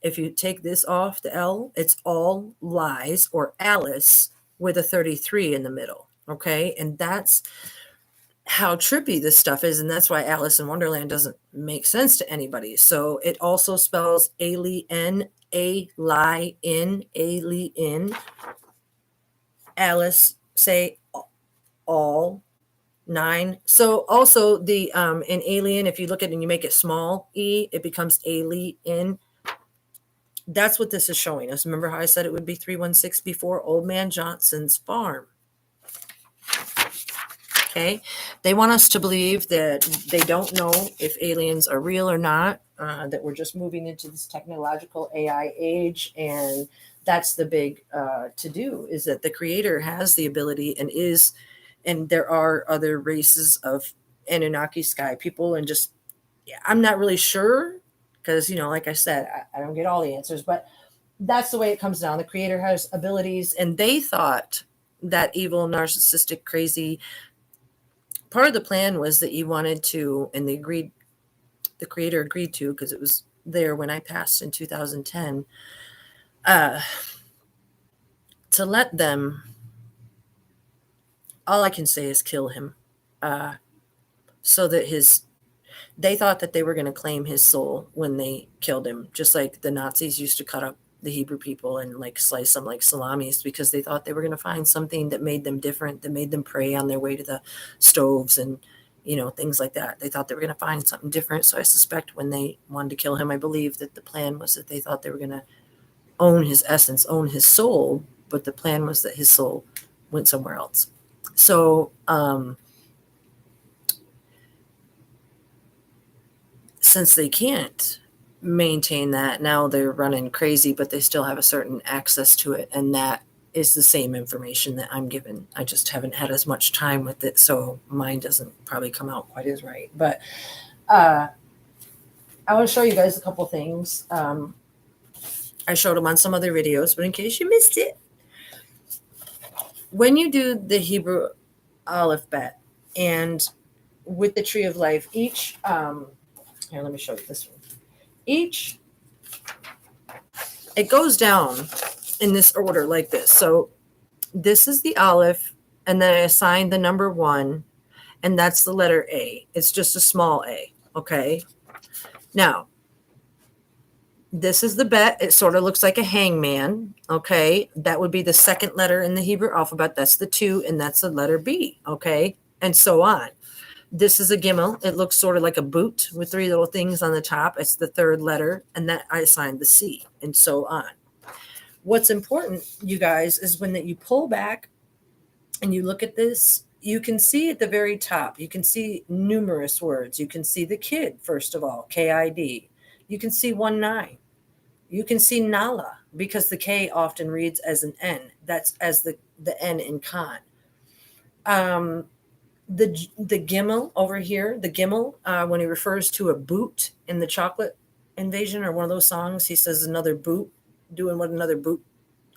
If you take this off the L, it's all lies, or Alice with a 33 in the middle. Okay. And that's how trippy this stuff is. And that's why Alice in Wonderland doesn't make sense to anybody. So it also spells alien, alien. Alice, say all, 9. So also the in alien, if you look at it and you make it small e, it becomes alien. That's what this is showing us. Remember how I said it would be 316 before? Old Man Johnson's farm. Okay. They want us to believe that they don't know if aliens are real or not, that we're just moving into this technological AI age. And that's the big to do, is that the creator has the ability and there are other races of Anunnaki sky people. And just, I'm not really sure because, like I said, I don't get all the answers, but that's the way it comes down. The creator has abilities, and they thought that evil, narcissistic, crazy, part of the plan was that you wanted to, and the creator agreed to, because it was there when I passed in 2010, to let them, all I can say is kill him, so that they thought that they were going to claim his soul when they killed him, just like the Nazis used to cut up the Hebrew people and like slice them like salamis, because they thought they were going to find something that made them different, that made them pray on their way to the stoves and things like that. They thought they were going to find something different. So I suspect when they wanted to kill him, I believe that the plan was that they thought they were going to own his essence, own his soul, but the plan was that his soul went somewhere else. So since they can't maintain that, now they're running crazy, but they still have a certain access to it, and that is the same information that I'm given. I just haven't had as much time with it, so mine doesn't probably come out quite as right. But I want to show you guys a couple things. I showed them on some other videos, but in case you missed it, when you do the Hebrew alphabet and with the tree of life, each here, let me show you this one. It goes down in this order like this. So this is the Aleph, and then I assign the number 1, and that's the letter A. It's just a small a, okay? Now, this is the Bet. It sort of looks like a hangman, okay? That would be the second letter in the Hebrew alphabet. That's the 2, and that's the letter B, okay? And so on. This is a Gimel. It looks sort of like a boot with 3 little things on the top. It's the third letter, and that I assigned the C, and so on. What's important, you guys, is when that you pull back and you look at this, you can see at the very top, you can see numerous words. You can see the kid, first of all, K-I-D. You can see 1-9. You can see Nala, because the K often reads as an N. That's as the N in Khan. The Gimel over here, the Gimel, when he refers to a boot in the Chocolate Invasion or one of those songs, he says another boot, doing what another boot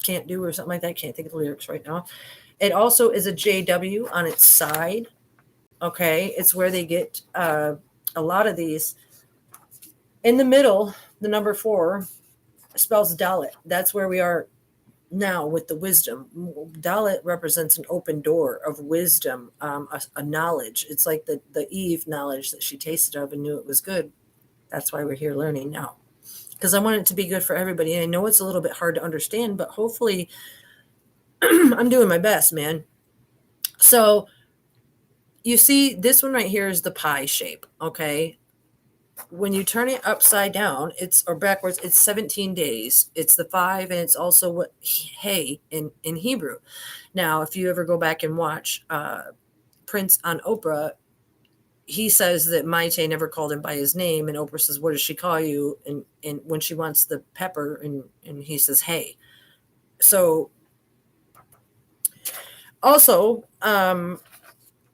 can't do or something like that. I can't think of the lyrics right now. It also is a JW on its side. Okay, it's where they get a lot of these. In the middle, the number 4 spells Dalet. That's where we are now with the wisdom. Dalet represents an open door of wisdom, a knowledge. It's like the Eve knowledge that she tasted of and knew it was good. That's why we're here learning now, because I want it to be good for everybody. And I know it's a little bit hard to understand, but hopefully I'm doing my best, man. So you see this one right here is the pie shape, okay? When you turn it upside down, or backwards, it's 17 days. It's the 5, and it's also what hey in Hebrew. Now, if you ever go back and watch Prince on Oprah, he says that Maite never called him by his name, and Oprah says, "What does she call you?" And when she wants the pepper, and he says, "Hey." So also,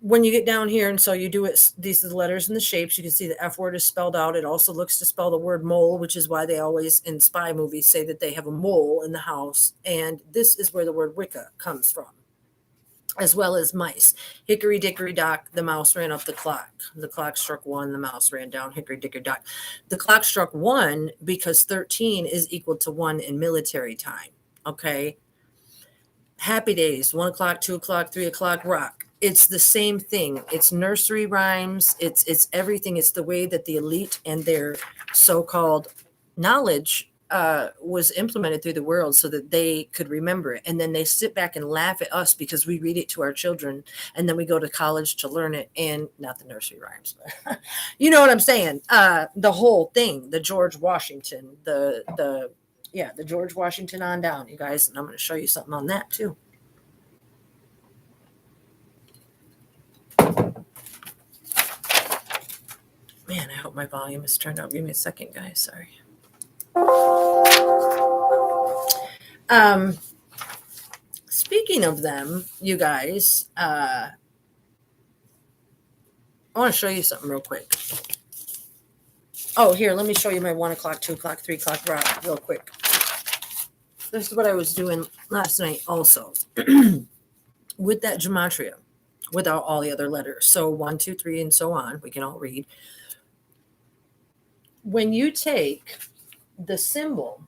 when you get down here, and so you do it, these are the letters and the shapes, you can see the F word is spelled out. It also looks to spell the word mole, which is why they always in spy movies say that they have a mole in the house. And this is where the word Wicca comes from, as well as mice. Hickory dickory dock, the mouse ran up the clock. The clock struck 1, the mouse ran down. Hickory dickory dock. The clock struck 1 because 13 is equal to 1 in military time. Okay. Happy days, 1 o'clock, 2 o'clock, 3 o'clock, rock. It's the same thing. It's nursery rhymes. It's everything. It's the way that the elite and their so-called knowledge was implemented through the world so that they could remember it. And then they sit back and laugh at us because we read it to our children. And then we go to college to learn it. And not the nursery rhymes, but you know what I'm saying? The whole thing, the George Washington, the George Washington on down, you guys. And I'm going to show you something on that too. Man, I hope my volume is turned up. Give me a second, guys. Sorry. Speaking of them, you guys, I want to show you something real quick. Oh, here, let me show you my 1 o'clock, 2 o'clock, 3 o'clock route real quick. This is what I was doing last night also with that gematria, without all the other letters. So 1, 2, 3, and so on. We can all read. When you take the symbol,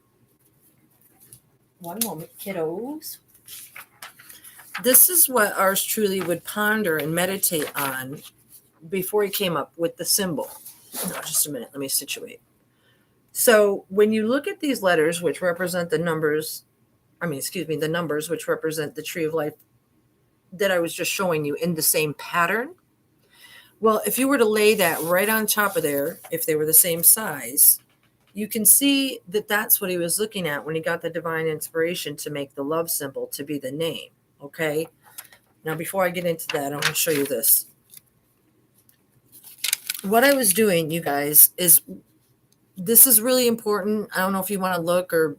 one moment, kiddos. This is what ours truly would ponder and meditate on before he came up with the symbol. No, just a minute. Let me situate. So when you look at these letters, which represent the numbers, the numbers which represent the tree of life that I was just showing you in the same pattern. Well, if you were to lay that right on top of there, if they were the same size, you can see that that's what he was looking at when he got the divine inspiration to make the love symbol to be the name. Okay. Now, before I get into that, I want to show you this. What I was doing, you guys, is this is really important. I don't know if you want to look, or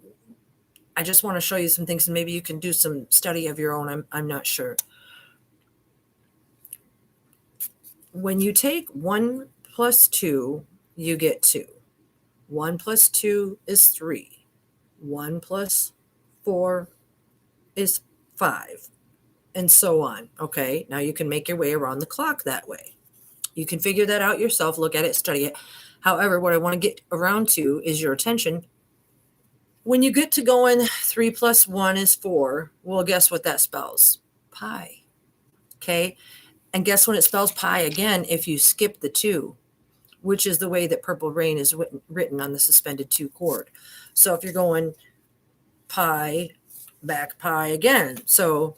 I just want to show you some things and maybe you can do some study of your own. I'm not sure. When you take 1 plus 2, you get 2. 1 plus 2 is 3. 1 plus 4 is 5. And so on. Okay. Now you can make your way around the clock that way. You can figure that out yourself, look at it, study it. However, what I want to get around to is your attention. When you get to going 3 plus 1 is 4, well, guess what that spells? Pi. Okay. And guess when it spells pi again if you skip the 2, which is the way that Purple Rain is written on the suspended 2 chord. So if you're going pi, back pi again. So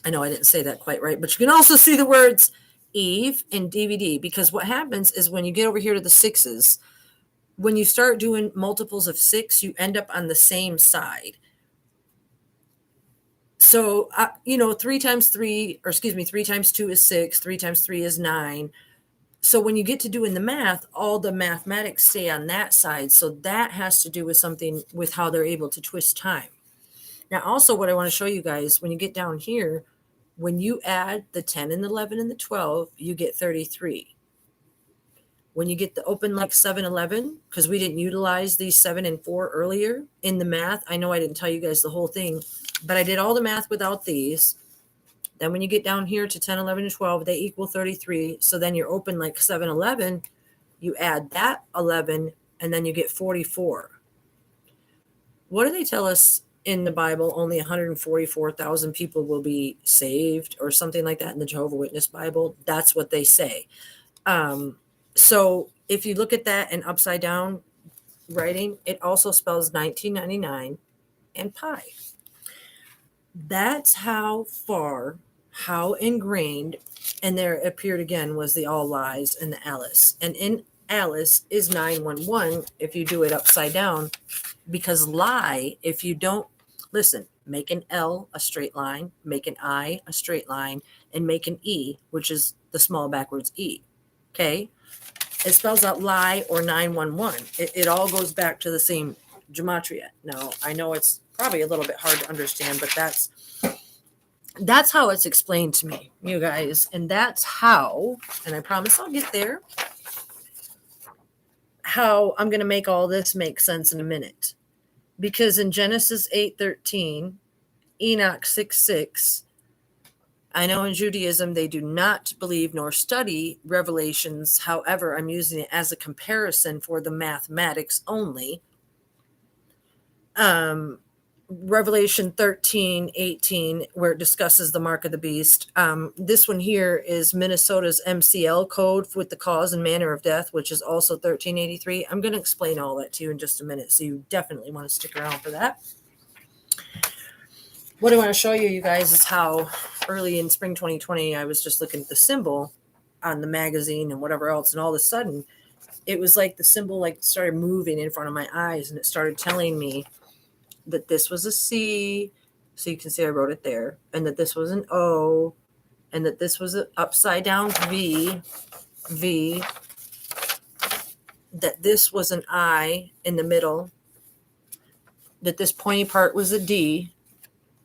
I know I didn't say that quite right, but you can also see the words Eve and DVD, because what happens is when you get over here to the 6s, when you start doing multiples of 6, you end up on the same side. So, 3 times 2 is 6, 3 times 3 is 9. So when you get to doing the math, all the mathematics stay on that side. So that has to do with something with how they're able to twist time. Now, also what I want to show you guys, when you get down here, when you add the 10 and the 11 and the 12, you get 33. When you get the open like 7-11, because we didn't utilize these 7 and 4 earlier in the math. I know I didn't tell you guys the whole thing, but I did all the math without these. Then when you get down here to 10, 11, and 12, they equal 33. So then you're open like 7-11. You add that 11, and then you get 44. What do they tell us in the Bible? Only 144,000 people will be saved or something like that in the Jehovah's Witness Bible. That's what they say. So if you look at that in upside down writing, it also spells 1999 and pi. That's how ingrained, and there appeared again was the all lies and the Alice. And in Alice is 911 if you do it upside down, because lie, if you don't listen, make an L a straight line, make an I a straight line, and make an E, which is the small backwards E. Okay. It spells out lie or 911. It all goes back to the same gematria. Now, I know it's probably a little bit hard to understand, but that's how it's explained to me, you guys. And that's how, and I promise I'll get there, how I'm going to make all this make sense in a minute. Because in Genesis 8:13, Enoch 6:6, I know in Judaism they do not believe nor study Revelations. However, I'm using it as a comparison for the mathematics only. Revelation 13:18, where it discusses the mark of the beast. This one here is Minnesota's MCL code with the cause and manner of death, which is also 1383. I'm going to explain all that to you in just a minute, so you definitely want to stick around for that. What I want to show you, you guys, is how early in spring 2020, I was just looking at the symbol on the magazine and whatever else, and all of a sudden, it was like the symbol like started moving in front of my eyes, and it started telling me that this was a C, so you can see I wrote it there, and that this was an O, and that this was an upside down V, that this was an I in the middle, that this pointy part was a D,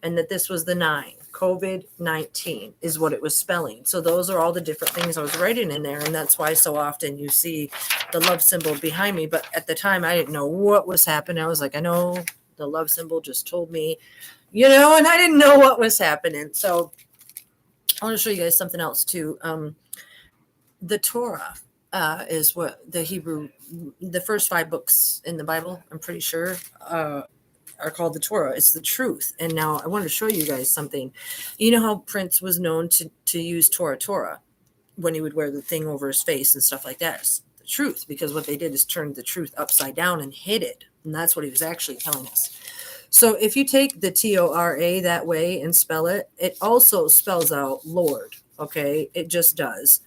and that this was the 9. COVID-19 is what it was spelling. So those are all the different things I was writing in there, and that's why so often you see the love symbol behind me. But at the time, I didn't know what was happening. I was like, I know the love symbol just told me, and I didn't know what was happening. So I want to show you guys something else too. The Torah is what the first 5 books in the Bible, I'm pretty sure, are called the Torah. It's the truth. And now I want to show you guys something. You know how Prince was known to use Torah when he would wear the thing over his face and stuff like that. It's the truth, because what they did is turn the truth upside down and hid it. And that's what he was actually telling us. So if you take the Torah that way and spell it, it also spells out Lord. Okay. It just does.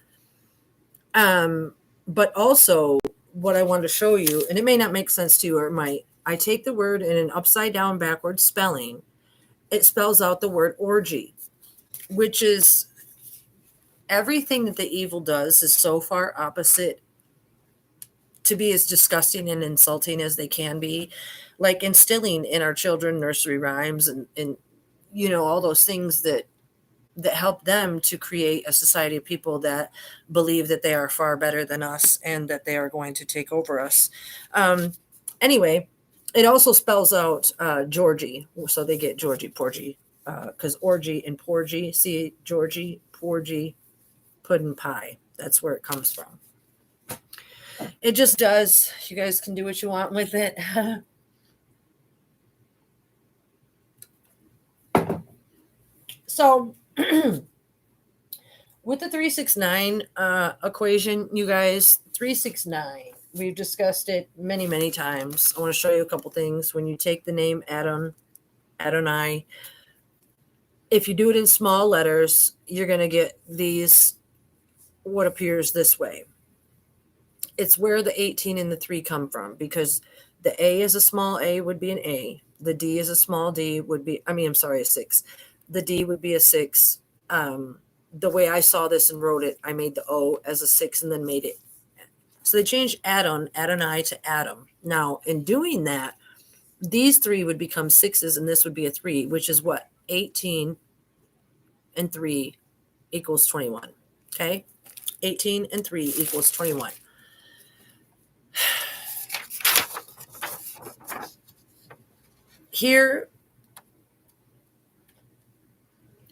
But also what I want to show you, and it may not make sense to you, or it might, I take the word in an upside down backward spelling. It spells out the word orgy, which is everything that the evil does is so far opposite to be as disgusting and insulting as they can be, like instilling in our children nursery rhymes and all those things that help them to create a society of people that believe that they are far better than us and that they are going to take over us. Anyway, it also spells out Georgie. So they get Georgie, Porgy, because orgy and porgy, see, Georgie, porgy, pudding pie. That's where it comes from. It just does. You guys can do what you want with it. So with the 369 equation, you guys, 369, we've discussed it many, many times. I want to show you a couple things. When you take the name Adonai, if you do it in small letters, you're going to get these, what appears this way. It's where the 18 and the 3 come from, because the A is a small a would be an A. The D is a small d would be, a 6. The D would be a 6. The way I saw this and wrote it, I made the O as a 6 and then made it. So they changed Adonai to Adam. Now, in doing that, these 3 would become 6s and this would be a 3, which is what? 18 and 3 equals 21. Okay? 18 and 3 equals 21. Here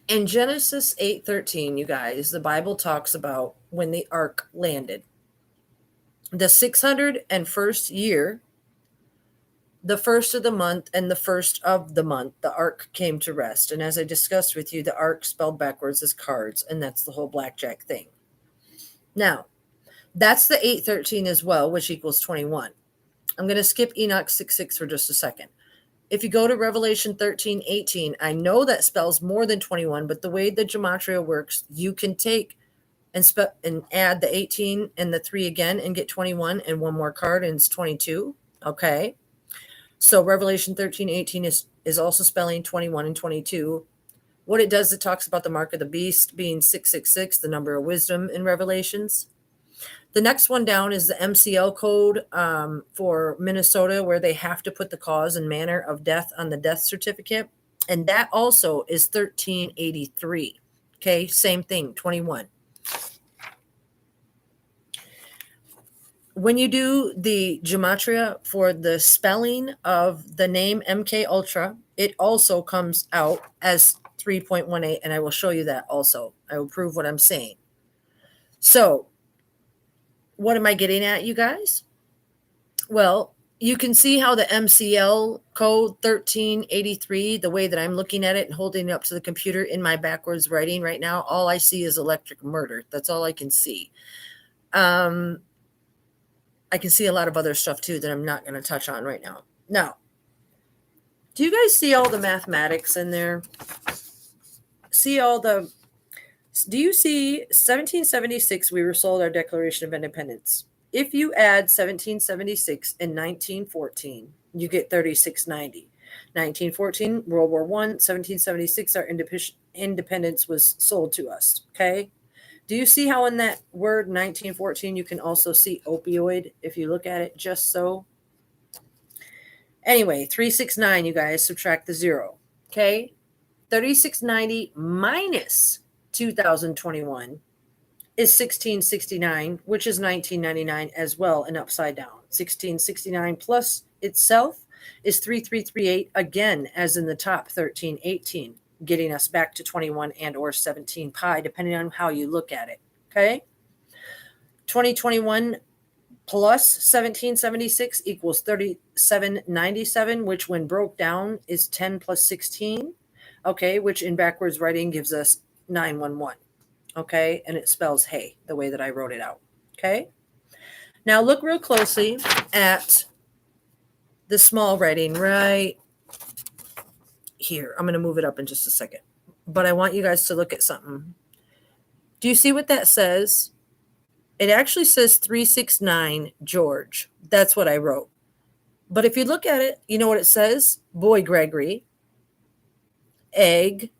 in Genesis 8:13, you guys, the Bible talks about when the ark landed. The 601st year, the first of the month, and the first of the month, the ark came to rest. And as I discussed with you, the ark spelled backwards is cards, and that's the whole blackjack thing. Now, that's the 8:13 as well, which equals 21. I'm going to skip Enoch 6:6 for just a second. If you go to Revelation 13:18, I know that spells more than 21, but the way the gematria works, you can take and add the 18 and the 3 again and get 21 and one more card, and it's 22. Okay. So Revelation 13:18 is also spelling 21 and 22. What it does, it talks about the mark of the beast being 666, the number of wisdom in Revelations. The next one down is the MCL code for Minnesota, where they have to put the cause and manner of death on the death certificate. And that also is 1383. Okay, same thing, 21. When you do the gematria for the spelling of the name MK Ultra, it also comes out as 3.18, and I will show you that also. I will prove what I'm saying. So, what am I getting at, you guys? Well, you can see how the MCL code 1383, the way that I'm looking at it and holding it up to the computer in my backwards writing right now, all I see is electric murder. That's all I can see. I can see a lot of other stuff too that I'm not going to touch on right now. Now, do you guys see all the mathematics in there? Do you see 1776, we were sold our Declaration of Independence? If you add 1776 and 1914, you get 3690. 1914, World War I, 1776, our independence was sold to us. Okay. Do you see how in that word 1914 you can also see opioid if you look at it just so? Anyway, 369, you guys, subtract the 0. Okay. 3690 minus 2021 is 1669, which is 1999 as well, and upside down. 1669 plus itself is 3338, again, as in the top, 1318, getting us back to 21 and or 17 pi, depending on how you look at it. Okay. 2021 plus 1776 equals 3797, which when broke down is 10 plus 16. Okay, which in backwards writing gives us 911. Okay, and it spells hey, the way that I wrote it out. Okay, now look real closely at the small writing right here. I'm going to move it up in just a second, but I want you guys to look at something. Do you see what that says? It actually says 369 George. That's what I wrote. But if you look at it, you know what it says? Boy Gregory. Egg.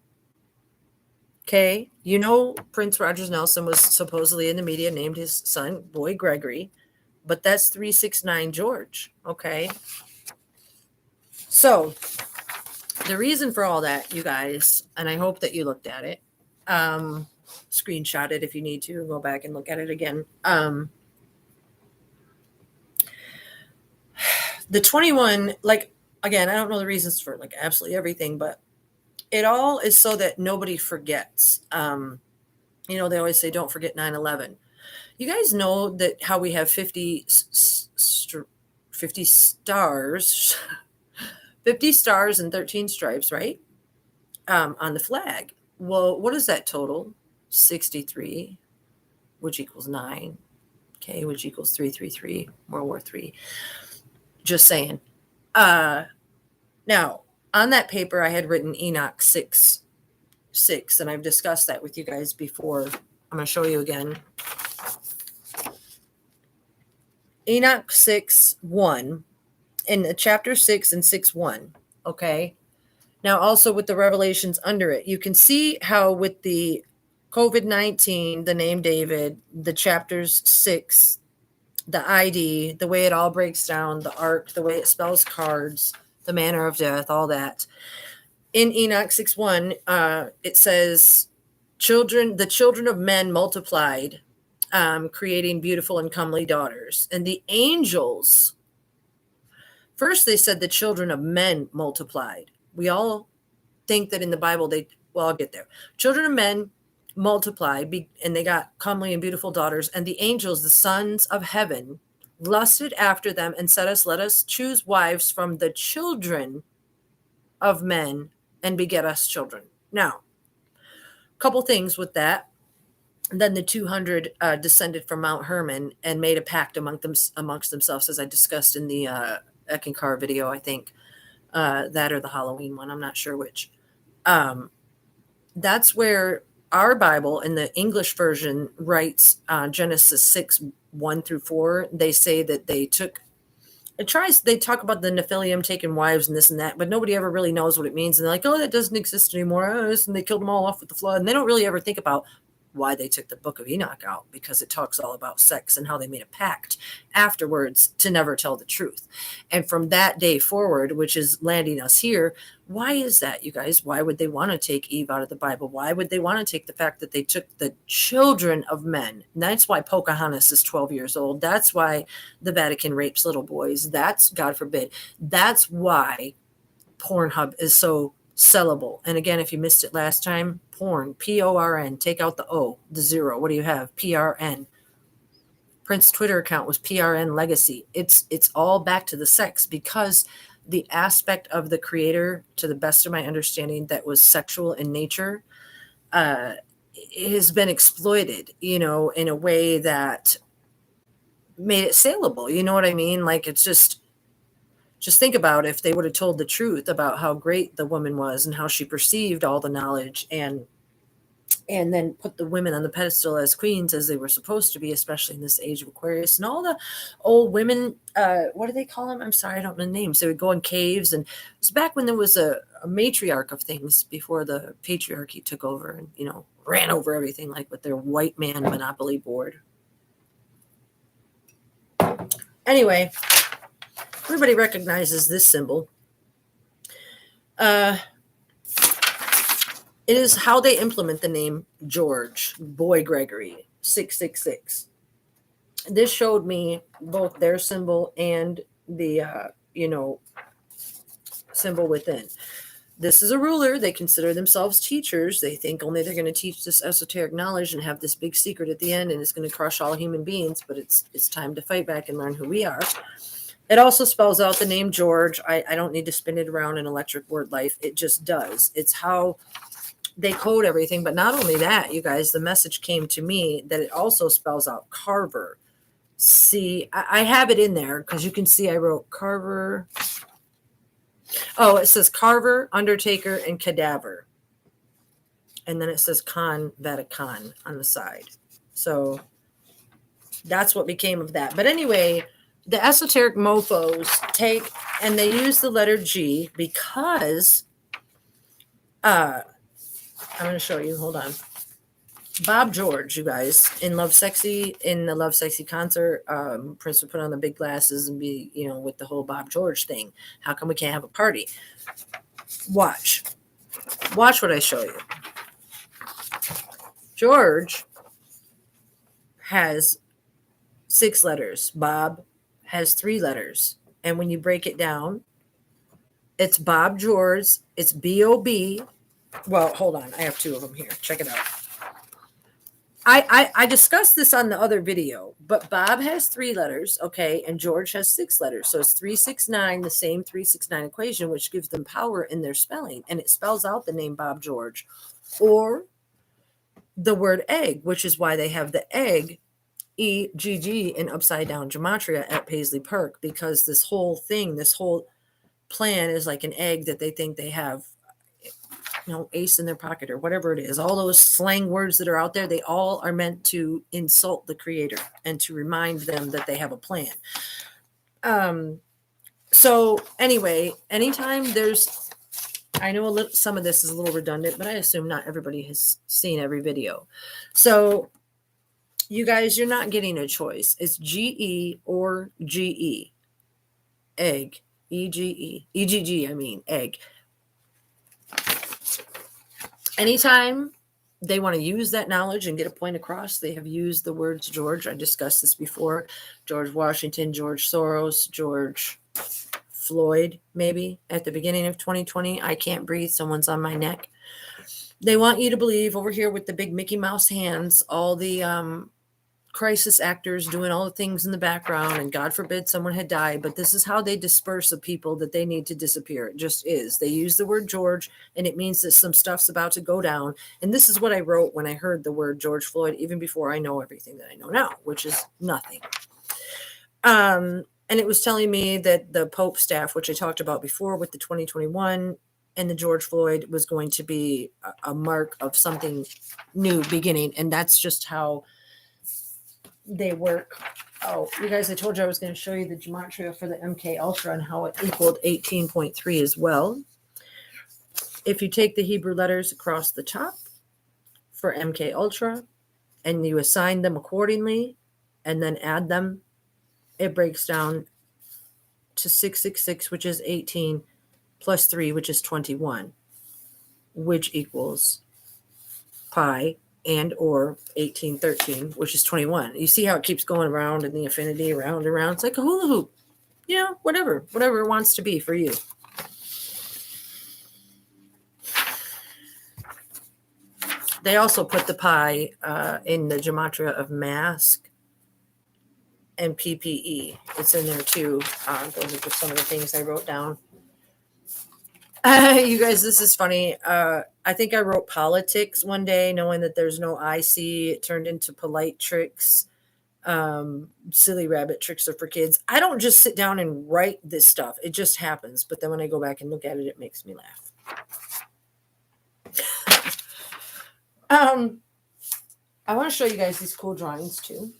Okay. You know, Prince Rogers Nelson was supposedly in the media, named his son Boy Gregory. But that's 369 George. Okay. So the reason for all that, you guys, and I hope that you looked at it, screenshot it if you need to, go back and look at it again. The 21, like, again, I don't know the reasons for like absolutely everything, but it all is so that nobody forgets. You know, they always say, don't forget 9/11. You guys know that how we have 50 stars, 50 stars and 13 stripes, right? On the flag. Well, what is that total? 63, which equals 9. Okay, which equals 333, World War III. Just saying. Now, on that paper, I had written Enoch 6:6, and I've discussed that with you guys before. I'm going to show you again. Enoch 6:1 in chapter 6 and 6:1. Okay. Now, also with the revelations under it, you can see how with the COVID-19, the name David, the chapters 6, the ID, the way it all breaks down, the ark, the way it spells cards, the manner of death, all that. In Enoch 6:1, it says, the children of men multiplied, creating beautiful and comely daughters. And the angels, first they said the children of men multiplied. We all think that in the Bible, I'll get there. Children of men multiplied, and they got comely and beautiful daughters. And the angels, the sons of heaven, lusted after them and said, let us choose wives from the children of men and beget us children. Now, a couple things with that. And then the 200 descended from Mount Hermon and made a pact amongst themselves, as I discussed in the Ekankar video, I think. That or the Halloween one, I'm not sure which. That's where our Bible in the English version writes Genesis 6:1-4. They say that they talk about the Nephilim taking wives and this and that, but nobody ever really knows what it means. And they're like, oh, that doesn't exist anymore. And they killed them all off with the flood. And they don't really ever think about why they took the book of Enoch out, because it talks all about sex and how they made a pact afterwards to never tell the truth. And from that day forward, which is landing us here, why is that, you guys? Why would they want to take Eve out of the Bible? Why would they want to take the fact that they took the children of men? And that's why Pocahontas is 12 years old. That's why the Vatican rapes little boys. That's, God forbid, that's why Pornhub is so sellable. And again, if you missed it last time, porn, P-O-R-N, take out the O, the 0. What do you have? P-R-N. Prince's Twitter account was PRN Legacy. It's all back to the sex, because the aspect of the creator, to the best of my understanding, that was sexual in nature, has been exploited, in a way that made it saleable. You know what I mean? Like, it's just think about if they would have told the truth about how great the woman was and how she perceived all the knowledge, and then put the women on the pedestal as queens as they were supposed to be, especially in this age of Aquarius. And all the old women, what do they call them? I'm sorry, I don't know the names. They would go in caves. And it was back when there was a matriarch of things, before the patriarchy took over and, ran over everything, like with their white man monopoly board. Anyway, everybody recognizes this symbol. It is how they implement the name George, Boy Gregory, 666. This showed me both their symbol and the, symbol within. This is a ruler. They consider themselves teachers. They think only they're going to teach this esoteric knowledge and have this big secret at the end, and it's going to crush all human beings. But it's time to fight back and learn who we are. It also spells out the name George. I don't need to spin it around in electric word life. It just does. It's how they code everything. But not only that, you guys, the message came to me that it also spells out Carver. See, I have it in there because you can see I wrote Carver. Oh, it says Carver, Undertaker, and Cadaver. And then it says Con Vatican on the side. So that's what became of that. But anyway, the esoteric mofos take and they use the letter G because I'm going to show you. Hold on. Bob George, you guys, in Love Sexy, in the Love Sexy concert, Prince would put on the big glasses and be, with the whole Bob George thing. How come we can't have a party? Watch what I show you. George has 6 letters. Bob has 3 letters. And when you break it down, it's Bob George. It's B-O-B. Well, hold on. I have 2 of them here. Check it out. I discussed this on the other video, but Bob has 3 letters, okay, and George has 6 letters. So it's 369, the same 369 equation, which gives them power in their spelling. And it spells out the name Bob George or the word egg, which is why they have the egg, E-G-G, in upside down gematria at Paisley Park, because this whole thing, this whole plan is like an egg that they think they have, ace in their pocket or whatever it is. All those slang words that are out there, they all are meant to insult the creator and to remind them that they have a plan. So anyway, anytime I know some of this is a little redundant, but I assume not everybody has seen every video. So you guys, you're not getting a choice. It's G-E or G-E. Egg. E-G-E. E-G-G, I mean, egg. Anytime they want to use that knowledge and get a point across, they have used the words George. I discussed this before. George Washington, George Soros, George Floyd, maybe at the beginning of 2020. I can't breathe. Someone's on my neck. They want you to believe over here with the big Mickey Mouse hands, all the crisis actors doing all the things in the background, and God forbid someone had died, but this is how they disperse the people that they need to disappear. It just is. They use the word George, and it means that some stuff's about to go down. And this is what I wrote when I heard the word George Floyd, even before I know everything that I know now, which is nothing. And it was telling me that the Pope staff, which I talked about before with the 2021 and the George Floyd, was going to be a mark of something new beginning. And that's just how they work. Oh, you guys, I told you I was going to show you the gematria for the MK Ultra and how it equaled 18.3 as well. If you take the Hebrew letters across the top for MK Ultra and you assign them accordingly and then add them, it breaks down to 666, which is 18, plus 3, which is 21, which equals pi and or 1813, which is 21. You see how it keeps going around in the infinity, around and around. It's like a hula hoop. Whatever it wants to be for you. They also put the pi in the gematria of mask. and PPE. It's in there too. Those are just some of the things I wrote down. You guys, this is funny. I think I wrote politics one day, knowing that there's no IC. It turned into polite tricks. Silly rabbit tricks are for kids. I don't just sit down and write this stuff. It just happens. But then when I go back and look at it, it makes me laugh. I want to show you guys these cool drawings too.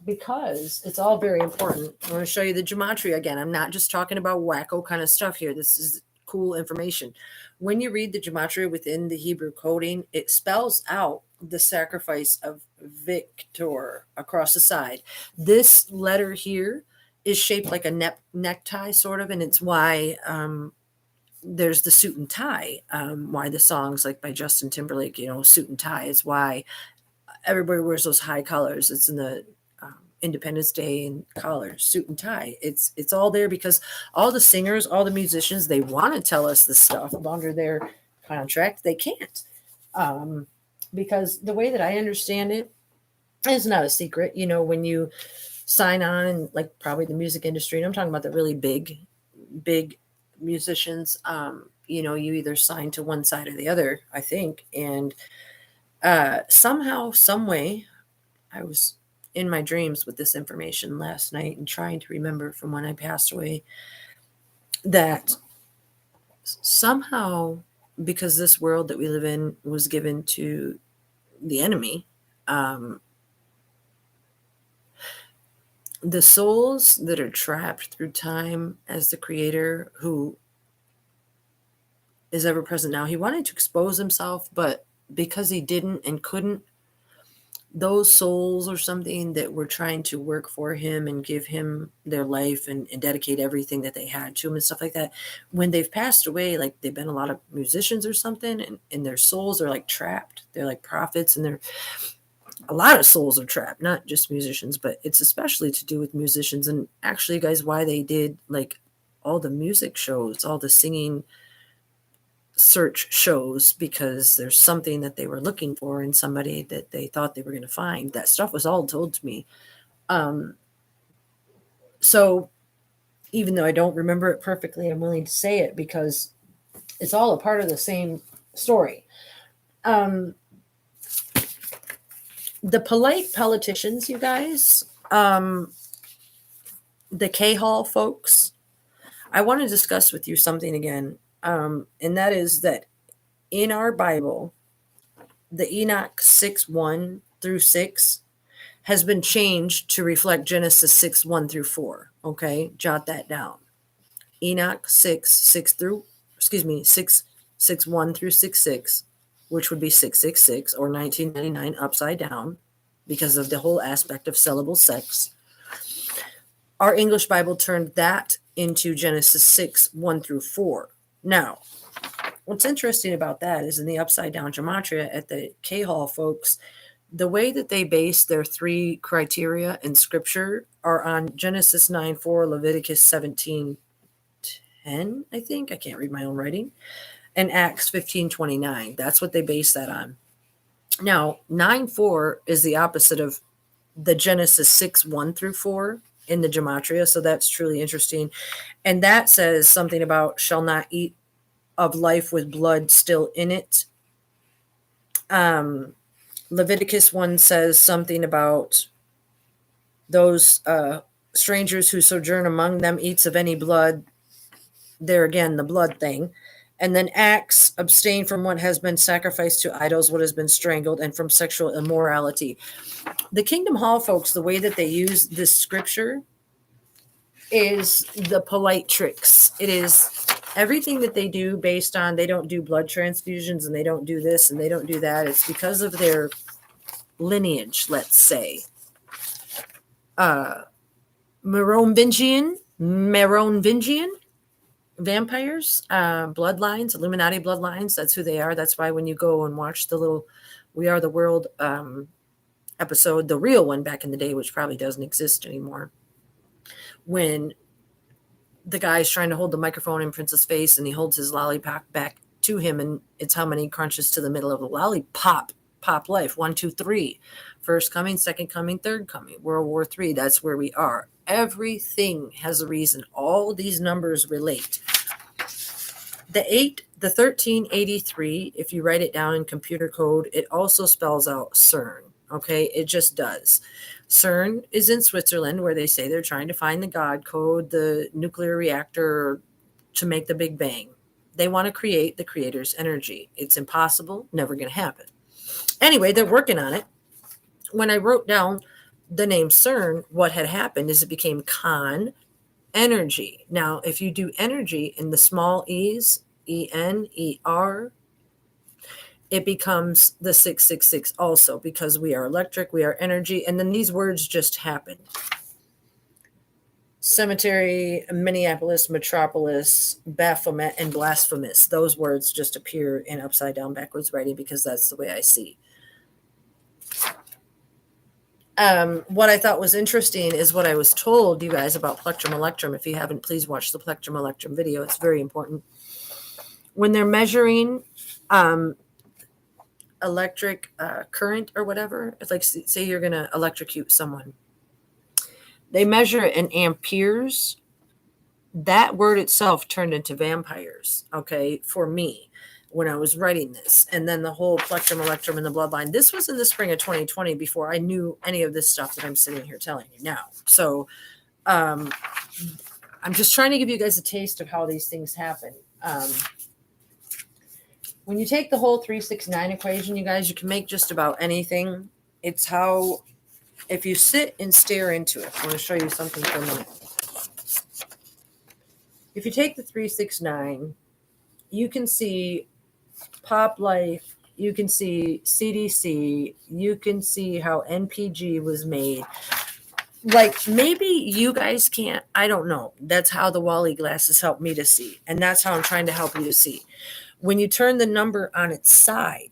Because it's all very important. I want to show you the gematria again. I'm not just talking about wacko kind of stuff here. This is cool information. When you read the gematria within the Hebrew coding, it spells out the sacrifice of Victor across the side. This letter here is shaped like a necktie, sort of, and it's why there's the suit and tie. Why the songs like by Justin Timberlake, suit and tie is why everybody wears those high collars. It's in the Independence Day and collars, suit and tie. It's all there because all the singers, all the musicians, they want to tell us this stuff under their contract. They can't. Because the way that I understand it is not a secret. When you sign on, like probably the music industry, and I'm talking about the really big musicians, you either sign to one side or the other, I think. And somehow, some way, I was in my dreams with this information last night and trying to remember from when I passed away that somehow, because this world that we live in was given to the enemy, the souls that are trapped through time as the creator who is ever present now, he wanted to expose himself, but because he didn't and couldn't, those souls or something that were trying to work for him and give him their life and dedicate everything that they had to him and stuff like that, when they've passed away, like they've been a lot of musicians or something, and their souls are like trapped. They're like prophets, and a lot of souls are trapped, not just musicians, but it's especially to do with musicians. And actually, guys, why they did like all the music shows, all the singing search shows, because there's something that they were looking for in somebody that they thought they were going to find. That stuff was all told to me. So even though I don't remember it perfectly, I'm willing to say it because it's all a part of the same story. The polite politicians, you guys, the K-Hall folks, I want to discuss with you something again. And that is that in our Bible, the Enoch 6:1 through 6 has been changed to reflect Genesis 6:1 through 4. Okay, jot that down. Enoch 6:1 through 6:6, which would be 666 or 1999 upside down because of the whole aspect of sellable sex. Our English Bible turned that into Genesis 6:1 through 4. Now, what's interesting about that is in the upside down gematria at the K-Hall folks, the way that they base their three criteria in scripture are on Genesis 9:4, Leviticus 17:10, I think. I can't read my own writing. And Acts 15:29. That's what they base that on. Now, 9:4 is the opposite of the Genesis 6:1 through 4 in the gematria, so that's truly interesting. And that says something about shall not eat of life with blood still in it. Leviticus 1 says something about those strangers who sojourn among them eats of any blood. There again, the blood thing. And then Acts, abstain from what has been sacrificed to idols, what has been strangled, and from sexual immorality. The Kingdom Hall folks, the way that they use this scripture is the polite tricks. It is everything that they do based on, they don't do blood transfusions and they don't do this and they don't do that. It's because of their lineage, let's say. Merovingian vampires, bloodlines, Illuminati bloodlines. That's who they are. That's why when you go and watch the little We Are the World episode, the real one back in the day, which probably doesn't exist anymore, when the guy's trying to hold the microphone in Prince's face and he holds his lollipop back to him and it's how many crunches to the middle of the lollipop pop life, 1, 2, 3, first coming, second coming, third coming, World War III. That's where we are. Everything has a reason. All these numbers relate. The 1383, if you write it down in computer code, it also spells out CERN. Okay, it just does. CERN is in Switzerland, where they say they're trying to find the God code, the nuclear reactor to make the Big Bang. They want to create the creator's energy. It's impossible, never going to happen. Anyway, they're working on it. When I wrote down the name CERN, what had happened is it became con energy. Now, if you do energy in the small e's, ENER, it becomes the 666 also, because we are electric, we are energy, and then these words just happen. Cemetery, Minneapolis, metropolis, Baphomet, and blasphemous. Those words just appear in upside down backwards writing because that's the way I see. What I thought was interesting is what I was told, you guys, about plectrum electrum. If you haven't, please watch the plectrum electrum video. It's very important. When they're measuring electric current or whatever, it's like, say you're going to electrocute someone, they measure it in amperes. That word itself turned into vampires, okay, for me when I was writing this. And then the whole plectrum electrum and the bloodline. This was in the spring of 2020 before I knew any of this stuff that I'm sitting here telling you now. So I'm just trying to give you guys a taste of how these things happen. When you take the whole 369 equation, you guys, you can make just about anything. It's how, if you sit and stare into it, I'm going to show you something for a minute. If you take the 369, you can see Pop Life, you can see CDC, you can see how NPG was made. Like, maybe you guys can't, I don't know. That's how the Wally glasses help me to see. And that's how I'm trying to help you to see. When you turn the number on its side,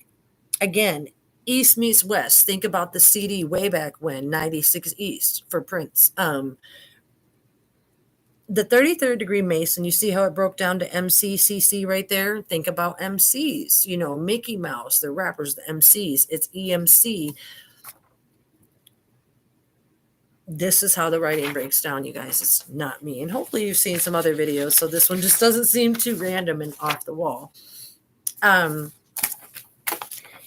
again, East meets West. Think about the CD way back when, 96 East for Prince. The 33rd degree Mason, you see how it broke down to MCCC right there? Think about MCs, you know, Mickey Mouse, the rappers, the MCs. It's EMC. This is how the writing breaks down, you guys. It's not me. And hopefully you've seen some other videos, so this one just doesn't seem too random and off the wall.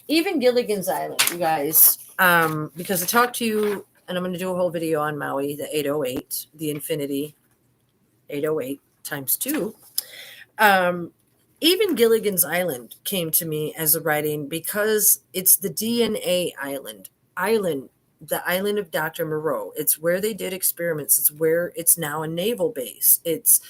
Even Gilligan's Island, you guys, because I talked to you, and I'm going to do a whole video on Maui, the 808, the infinity, 808 times 2. Even Gilligan's Island came to me as a writing because it's the DNA island, the island of Dr. Moreau. It's where they did experiments. It's where it's now a naval base. It's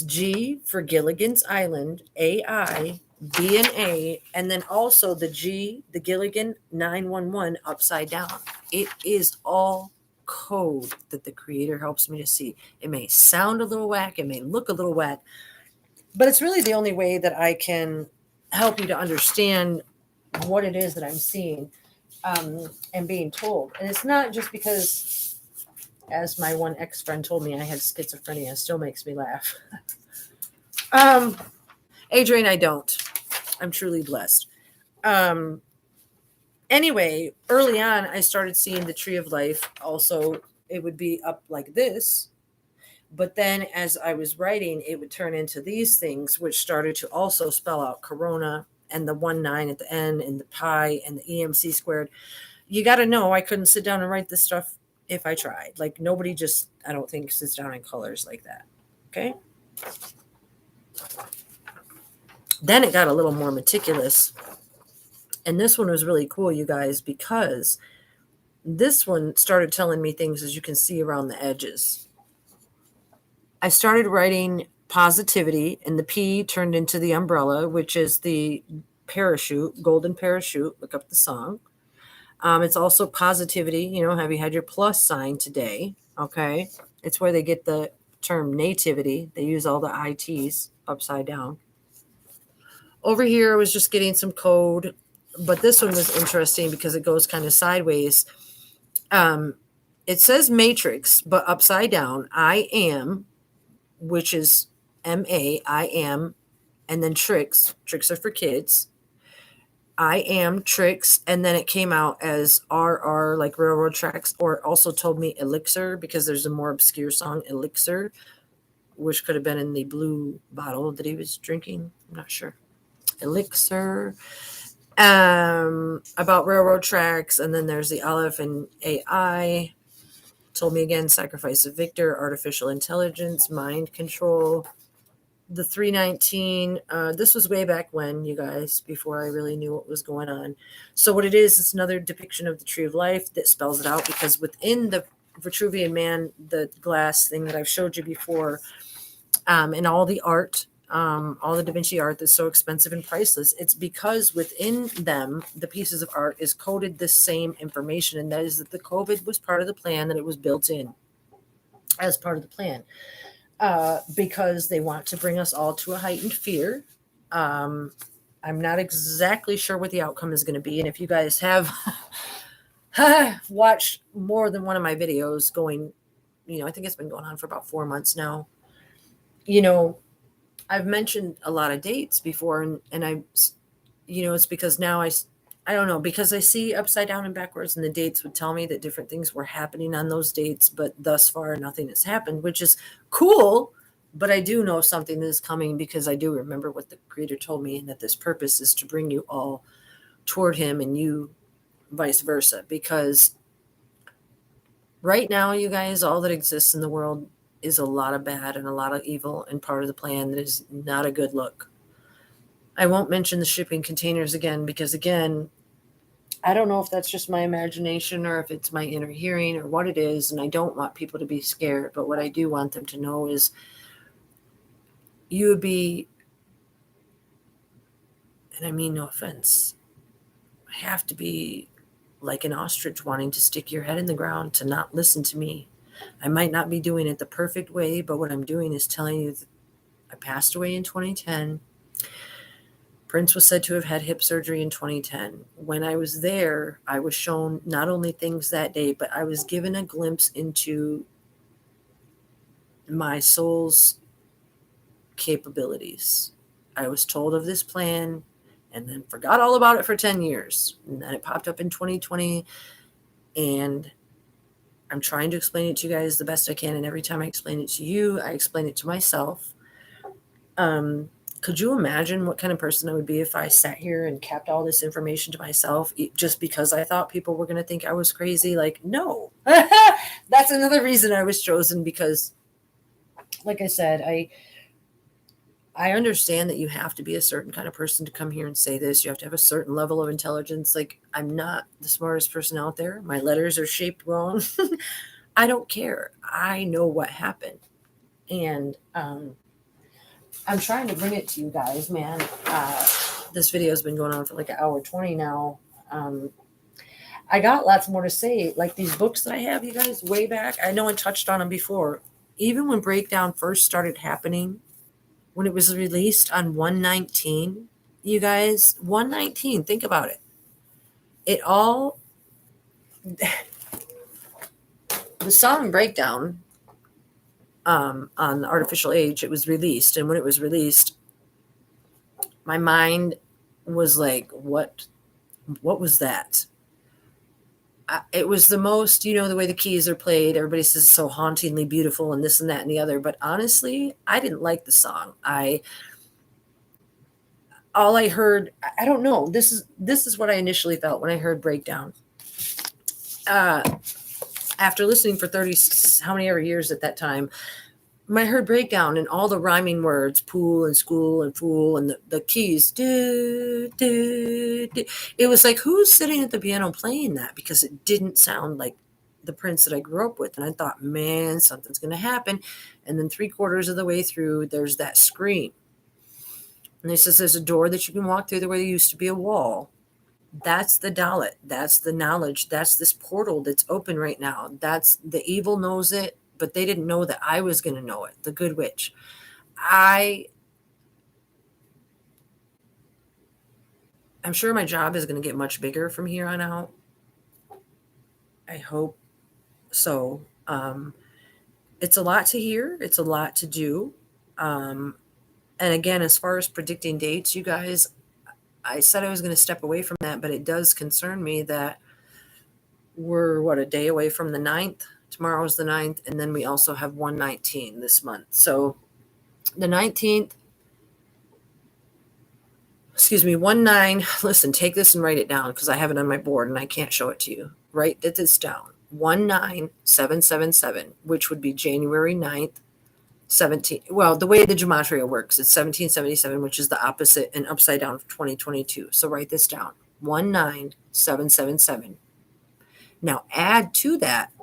G for Gilligan's Island, AI, DNA, and then also the G, the Gilligan 911 upside down. It is all code that the creator helps me to see. It may sound a little whack, it may look a little whack, but it's really the only way that I can help you to understand what it is that I'm seeing and being told. And it's not just because, as my one ex-friend told me, I had schizophrenia. It still makes me laugh. Adrian, I don't. I'm truly blessed. Anyway, early on, I started seeing the tree of life. Also, it would be up like this. But then as I was writing, it would turn into these things, which started to also spell out Corona and the 19 at the end and the pi and the EMC squared. You got to know I couldn't sit down and write this stuff if I tried. Like, nobody just, I don't think, sits down in colors like that. Okay? Then it got a little more meticulous. And this one was really cool, you guys, because this one started telling me things, as you can see, around the edges. I started writing positivity, and the P turned into the umbrella, which is the parachute, golden parachute. Look up the song. It's also positivity. You know, have you had your plus sign today? Okay. It's where they get the term nativity. They use all the ITs upside down. Over here, I was just getting some code, but this one was interesting because it goes kind of sideways. It says matrix, but upside down, I am, which is MA, I am and then tricks. Tricks are for kids. I am tricks, and then it came out as RR, like railroad tracks, or it also told me elixir because there's a more obscure song, Elixir, which could have been in the blue bottle that he was drinking. I'm not sure. Elixir. About railroad tracks, and then there's the Aleph and AI. Told me again, sacrifice of Victor, artificial intelligence, mind control. The 319, this was way back when, you guys, before I really knew what was going on. So what it is, it's another depiction of the tree of life that spells it out, because within the Vitruvian Man, the glass thing that I've showed you before, and all the art, all the Da Vinci art that's so expensive and priceless, it's because within them, the pieces of art is coded the same information, and that is that the COVID was part of the plan, that it was built in as part of the plan, because they want to bring us all to a heightened fear. I'm not exactly sure what the outcome is going to be, and if you guys have watched more than one of my videos going, I think it's been going on for about 4 months now. I've mentioned a lot of dates before, and I, it's because now I don't know, because I see upside down and backwards, and the dates would tell me that different things were happening on those dates, but thus far nothing has happened, which is cool. But I do know something is coming, because I do remember what the Creator told me, and that this purpose is to bring you all toward Him, and you vice versa. Because right now, you guys, all that exists in the world is a lot of bad and a lot of evil, and part of the plan that is not a good look. I won't mention the shipping containers again, because again, I don't know if that's just my imagination or if it's my inner hearing or what it is, and I don't want people to be scared. But what I do want them to know is you would be, and I mean no offense, have to be like an ostrich wanting to stick your head in the ground to not listen to me. I might not be doing it the perfect way, but what I'm doing is telling you that I passed away in 2010. Prince was said to have had hip surgery in 2010. When I was there, I was shown not only things that day, but I was given a glimpse into my soul's capabilities. I was told of this plan and then forgot all about it for 10 years. And then it popped up in 2020, and I'm trying to explain it to you guys the best I can. And every time I explain it to you, I explain it to myself. Could you imagine what kind of person I would be if I sat here and kept all this information to myself just because I thought people were going to think I was crazy? Like, no. That's another reason I was chosen, because, like I said, I understand that you have to be a certain kind of person to come here and say this. You have to have a certain level of intelligence. Like, I'm not the smartest person out there. My letters are shaped wrong. I don't care. I know what happened. And I'm trying to bring it to you guys, man. This video has been going on for like 1:20 now. I got lots more to say. Like these books that I have, you guys, way back. I know I touched on them before. Even when Breakdown first started happening, when it was released on 119, you guys, 119, think about it. It all, the song Breakdown, on Artificial Age, it was released. And when it was released, my mind was like, what was that? It was the most, the way the keys are played, everybody says so hauntingly beautiful and this and that and the other. But honestly, I didn't like the song. All I heard, I don't know. This is what I initially felt when I heard Breakdown. After listening for 30, how many ever years at that time, when I heard Breakdown and all the rhyming words, pool and school and fool, and the keys, do, do, do, it was like, who's sitting at the piano playing that? Because it didn't sound like the Prince that I grew up with. And I thought, man, something's going to happen. And then 3/4 of the way through, there's that scream. And it says there's a door that you can walk through where there used to be a wall. That's the Dalit. That's the knowledge. That's this portal that's open right now. That's the evil knows it, but they didn't know that I was going to know it. The good witch. I'm sure my job is going to get much bigger from here on out. I hope so. It's a lot to hear. It's a lot to do. And again, as far as predicting dates, you guys, I said I was going to step away from that, but it does concern me that we're, a day away from the 9th. Tomorrow is the 9th, and then we also have 119 this month. So the 19th, 19, listen, take this and write it down because I have it on my board and I can't show it to you. Write this down. 19777, which would be January 9th, 17. Well, the way the gematria works, it's 1777, which is the opposite and upside down of 2022. So write this down. 19777. Now add to that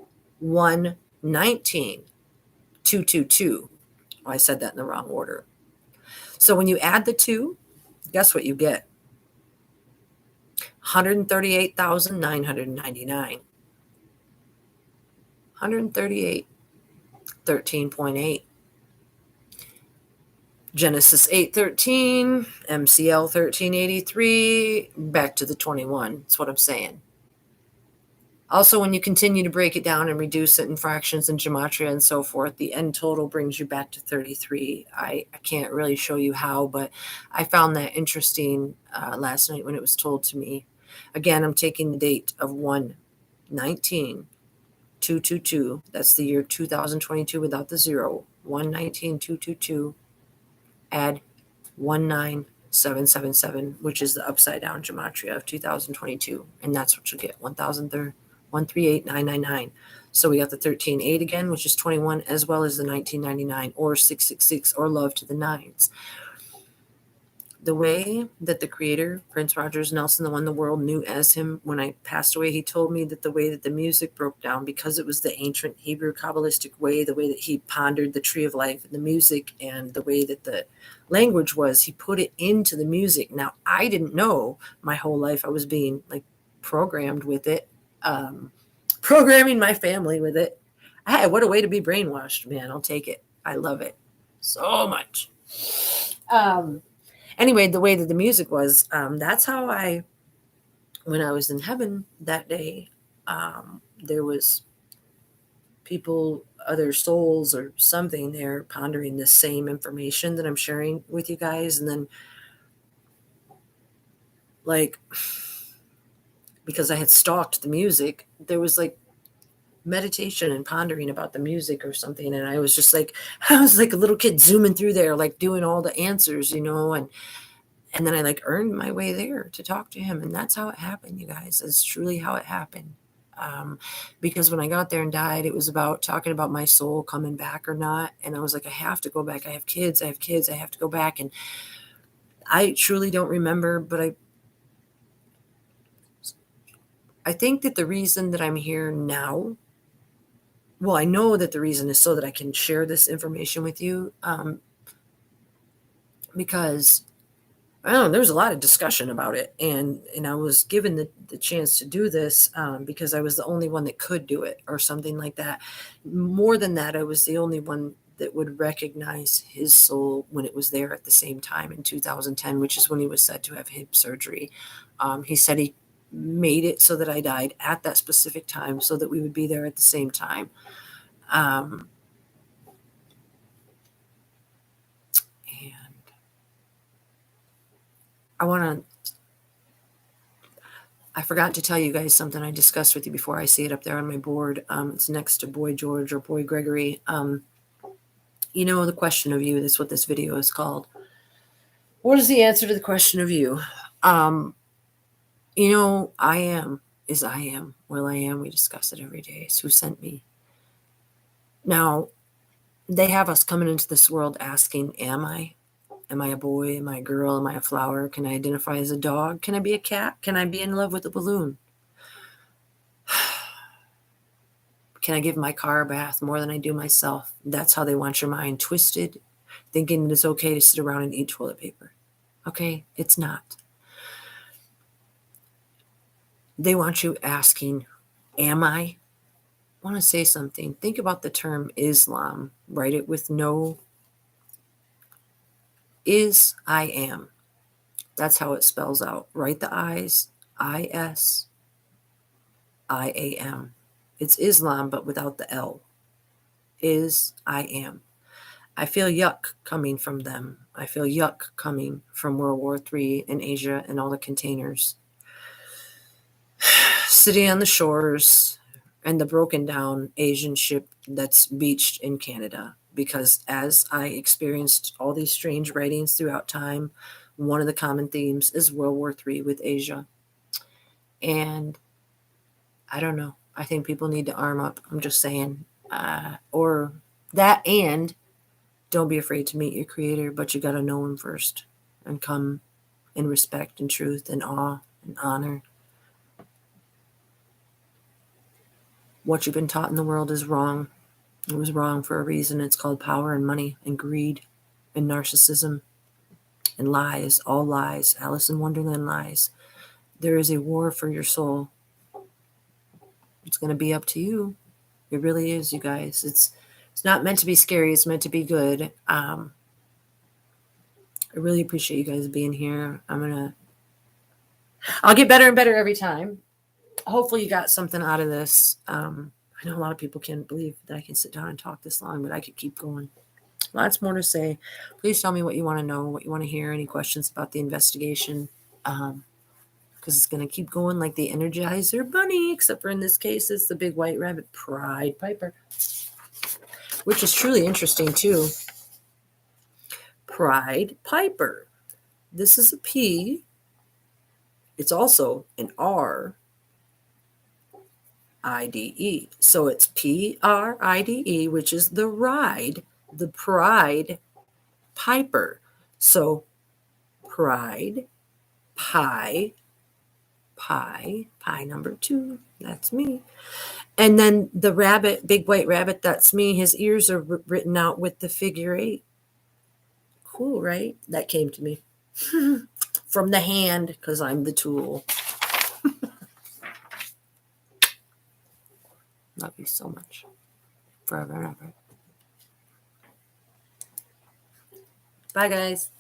119222. Oh, I said that in the wrong order. So when you add the two, guess what you get? 138,999. 138, 13.8. Genesis 8:13, MCL 1383, back to the 21. That's what I'm saying. Also, when you continue to break it down and reduce it in fractions and gematria and so forth, the end total brings you back to 33. I can't really show you how, but I found that interesting last night when it was told to me. Again, I'm taking the date of 1/19/222. That's the year 2022 without the zero. 1/19/222. Add 19777, which is the upside down gematria of 2022. And that's what you get, 138,999. So we got the 13.8 again, which is 21, as well as the 1999 or 666 or love to the nines. The way that the creator, Prince Rogers Nelson, the one the world knew as him, when I passed away, he told me that the way that the music broke down, because it was the ancient Hebrew Kabbalistic way, the way that he pondered the tree of life and the music and the way that the language was, he put it into the music. Now, I didn't know my whole life I was being like programmed with it, programming my family with it. What a way to be brainwashed, man. I'll take it. I love it so much. Anyway, the way that the music was, that's how when I was in heaven that day, there was people, other souls or something there pondering the same information that I'm sharing with you guys. And then like, because I had stalked the music, there was like meditation and pondering about the music or something. And I was just like, I was like a little kid zooming through there, like doing all the answers, and then I like earned my way there to talk to him. And that's how it happened, you guys. It's truly how it happened. Because when I got there and died, it was about talking about my soul coming back or not. And I was like, I have to go back. I have kids. I have to go back. And I truly don't remember, but I think that the reason that I'm here now, well, I know that the reason is so that I can share this information with you. Because I don't know, there was a lot of discussion about it, and I was given the chance to do this because I was the only one that could do it or something like that. More than that, I was the only one that would recognize his soul when it was there at the same time in 2010, which is when he was said to have hip surgery. He said he made it so that I died at that specific time so that we would be there at the same time. And I forgot to tell you guys something I discussed with you before. I see it up there on my board. It's next to Boy George or Boy Gregory. The question of you, that's what this video is called. What is the answer to the question of you? I am is I am. Well, I am. We discuss it every day. It's who sent me. Now, they have us coming into this world asking, am I? Am I a boy? Am I a girl? Am I a flower? Can I identify as a dog? Can I be a cat? Can I be in love with a balloon? Can I give my car a bath more than I do myself? That's how they want your mind twisted, thinking it's okay to sit around and eat toilet paper. Okay, it's not. They want you asking, am I? I want to say something. Think about the term Islam. Write it with no is, I am. That's how it spells out. Write the I's, I-S, I-A-M. It's Islam, but without the L. Is, I am. I feel yuck coming from them. I feel yuck coming from World War III in Asia and all the containers sitting on the shores and the broken down Asian ship that's beached in Canada. Because as I experienced all these strange writings throughout time, one of the common themes is World War III with Asia. And I don't know. I think people need to arm up. I'm just saying. Or that, and don't be afraid to meet your creator, but you got to know him first and come in respect and truth and awe and honor. What you've been taught in the world is wrong. It was wrong for a reason. It's called power and money and greed and narcissism and lies, all lies, Alice in Wonderland lies. There is a war for your soul. It's going to be up to you. It really is, you guys. It's not meant to be scary. It's meant to be good. I really appreciate you guys being here. I'll get better and better every time. Hopefully you got something out of this. I know a lot of people can't believe that I can sit down and talk this long, but I could keep going. Lots more to say. Please tell me what you want to know, what you want to hear, any questions about the investigation. Because it's going to keep going like the Energizer Bunny, except for in this case, it's the big white rabbit, Pied Piper, which is truly interesting too. Pied Piper. This is a P. It's also an R. IDE. So it's PRIDE, which is the ride, the Pied Piper. So pride, pie number 2. That's me. And then the rabbit, big white rabbit, that's me. His ears are written out with the figure 8. Cool, right? That came to me from the hand because I'm the tool. Love you so much. Forever and ever. Bye, guys.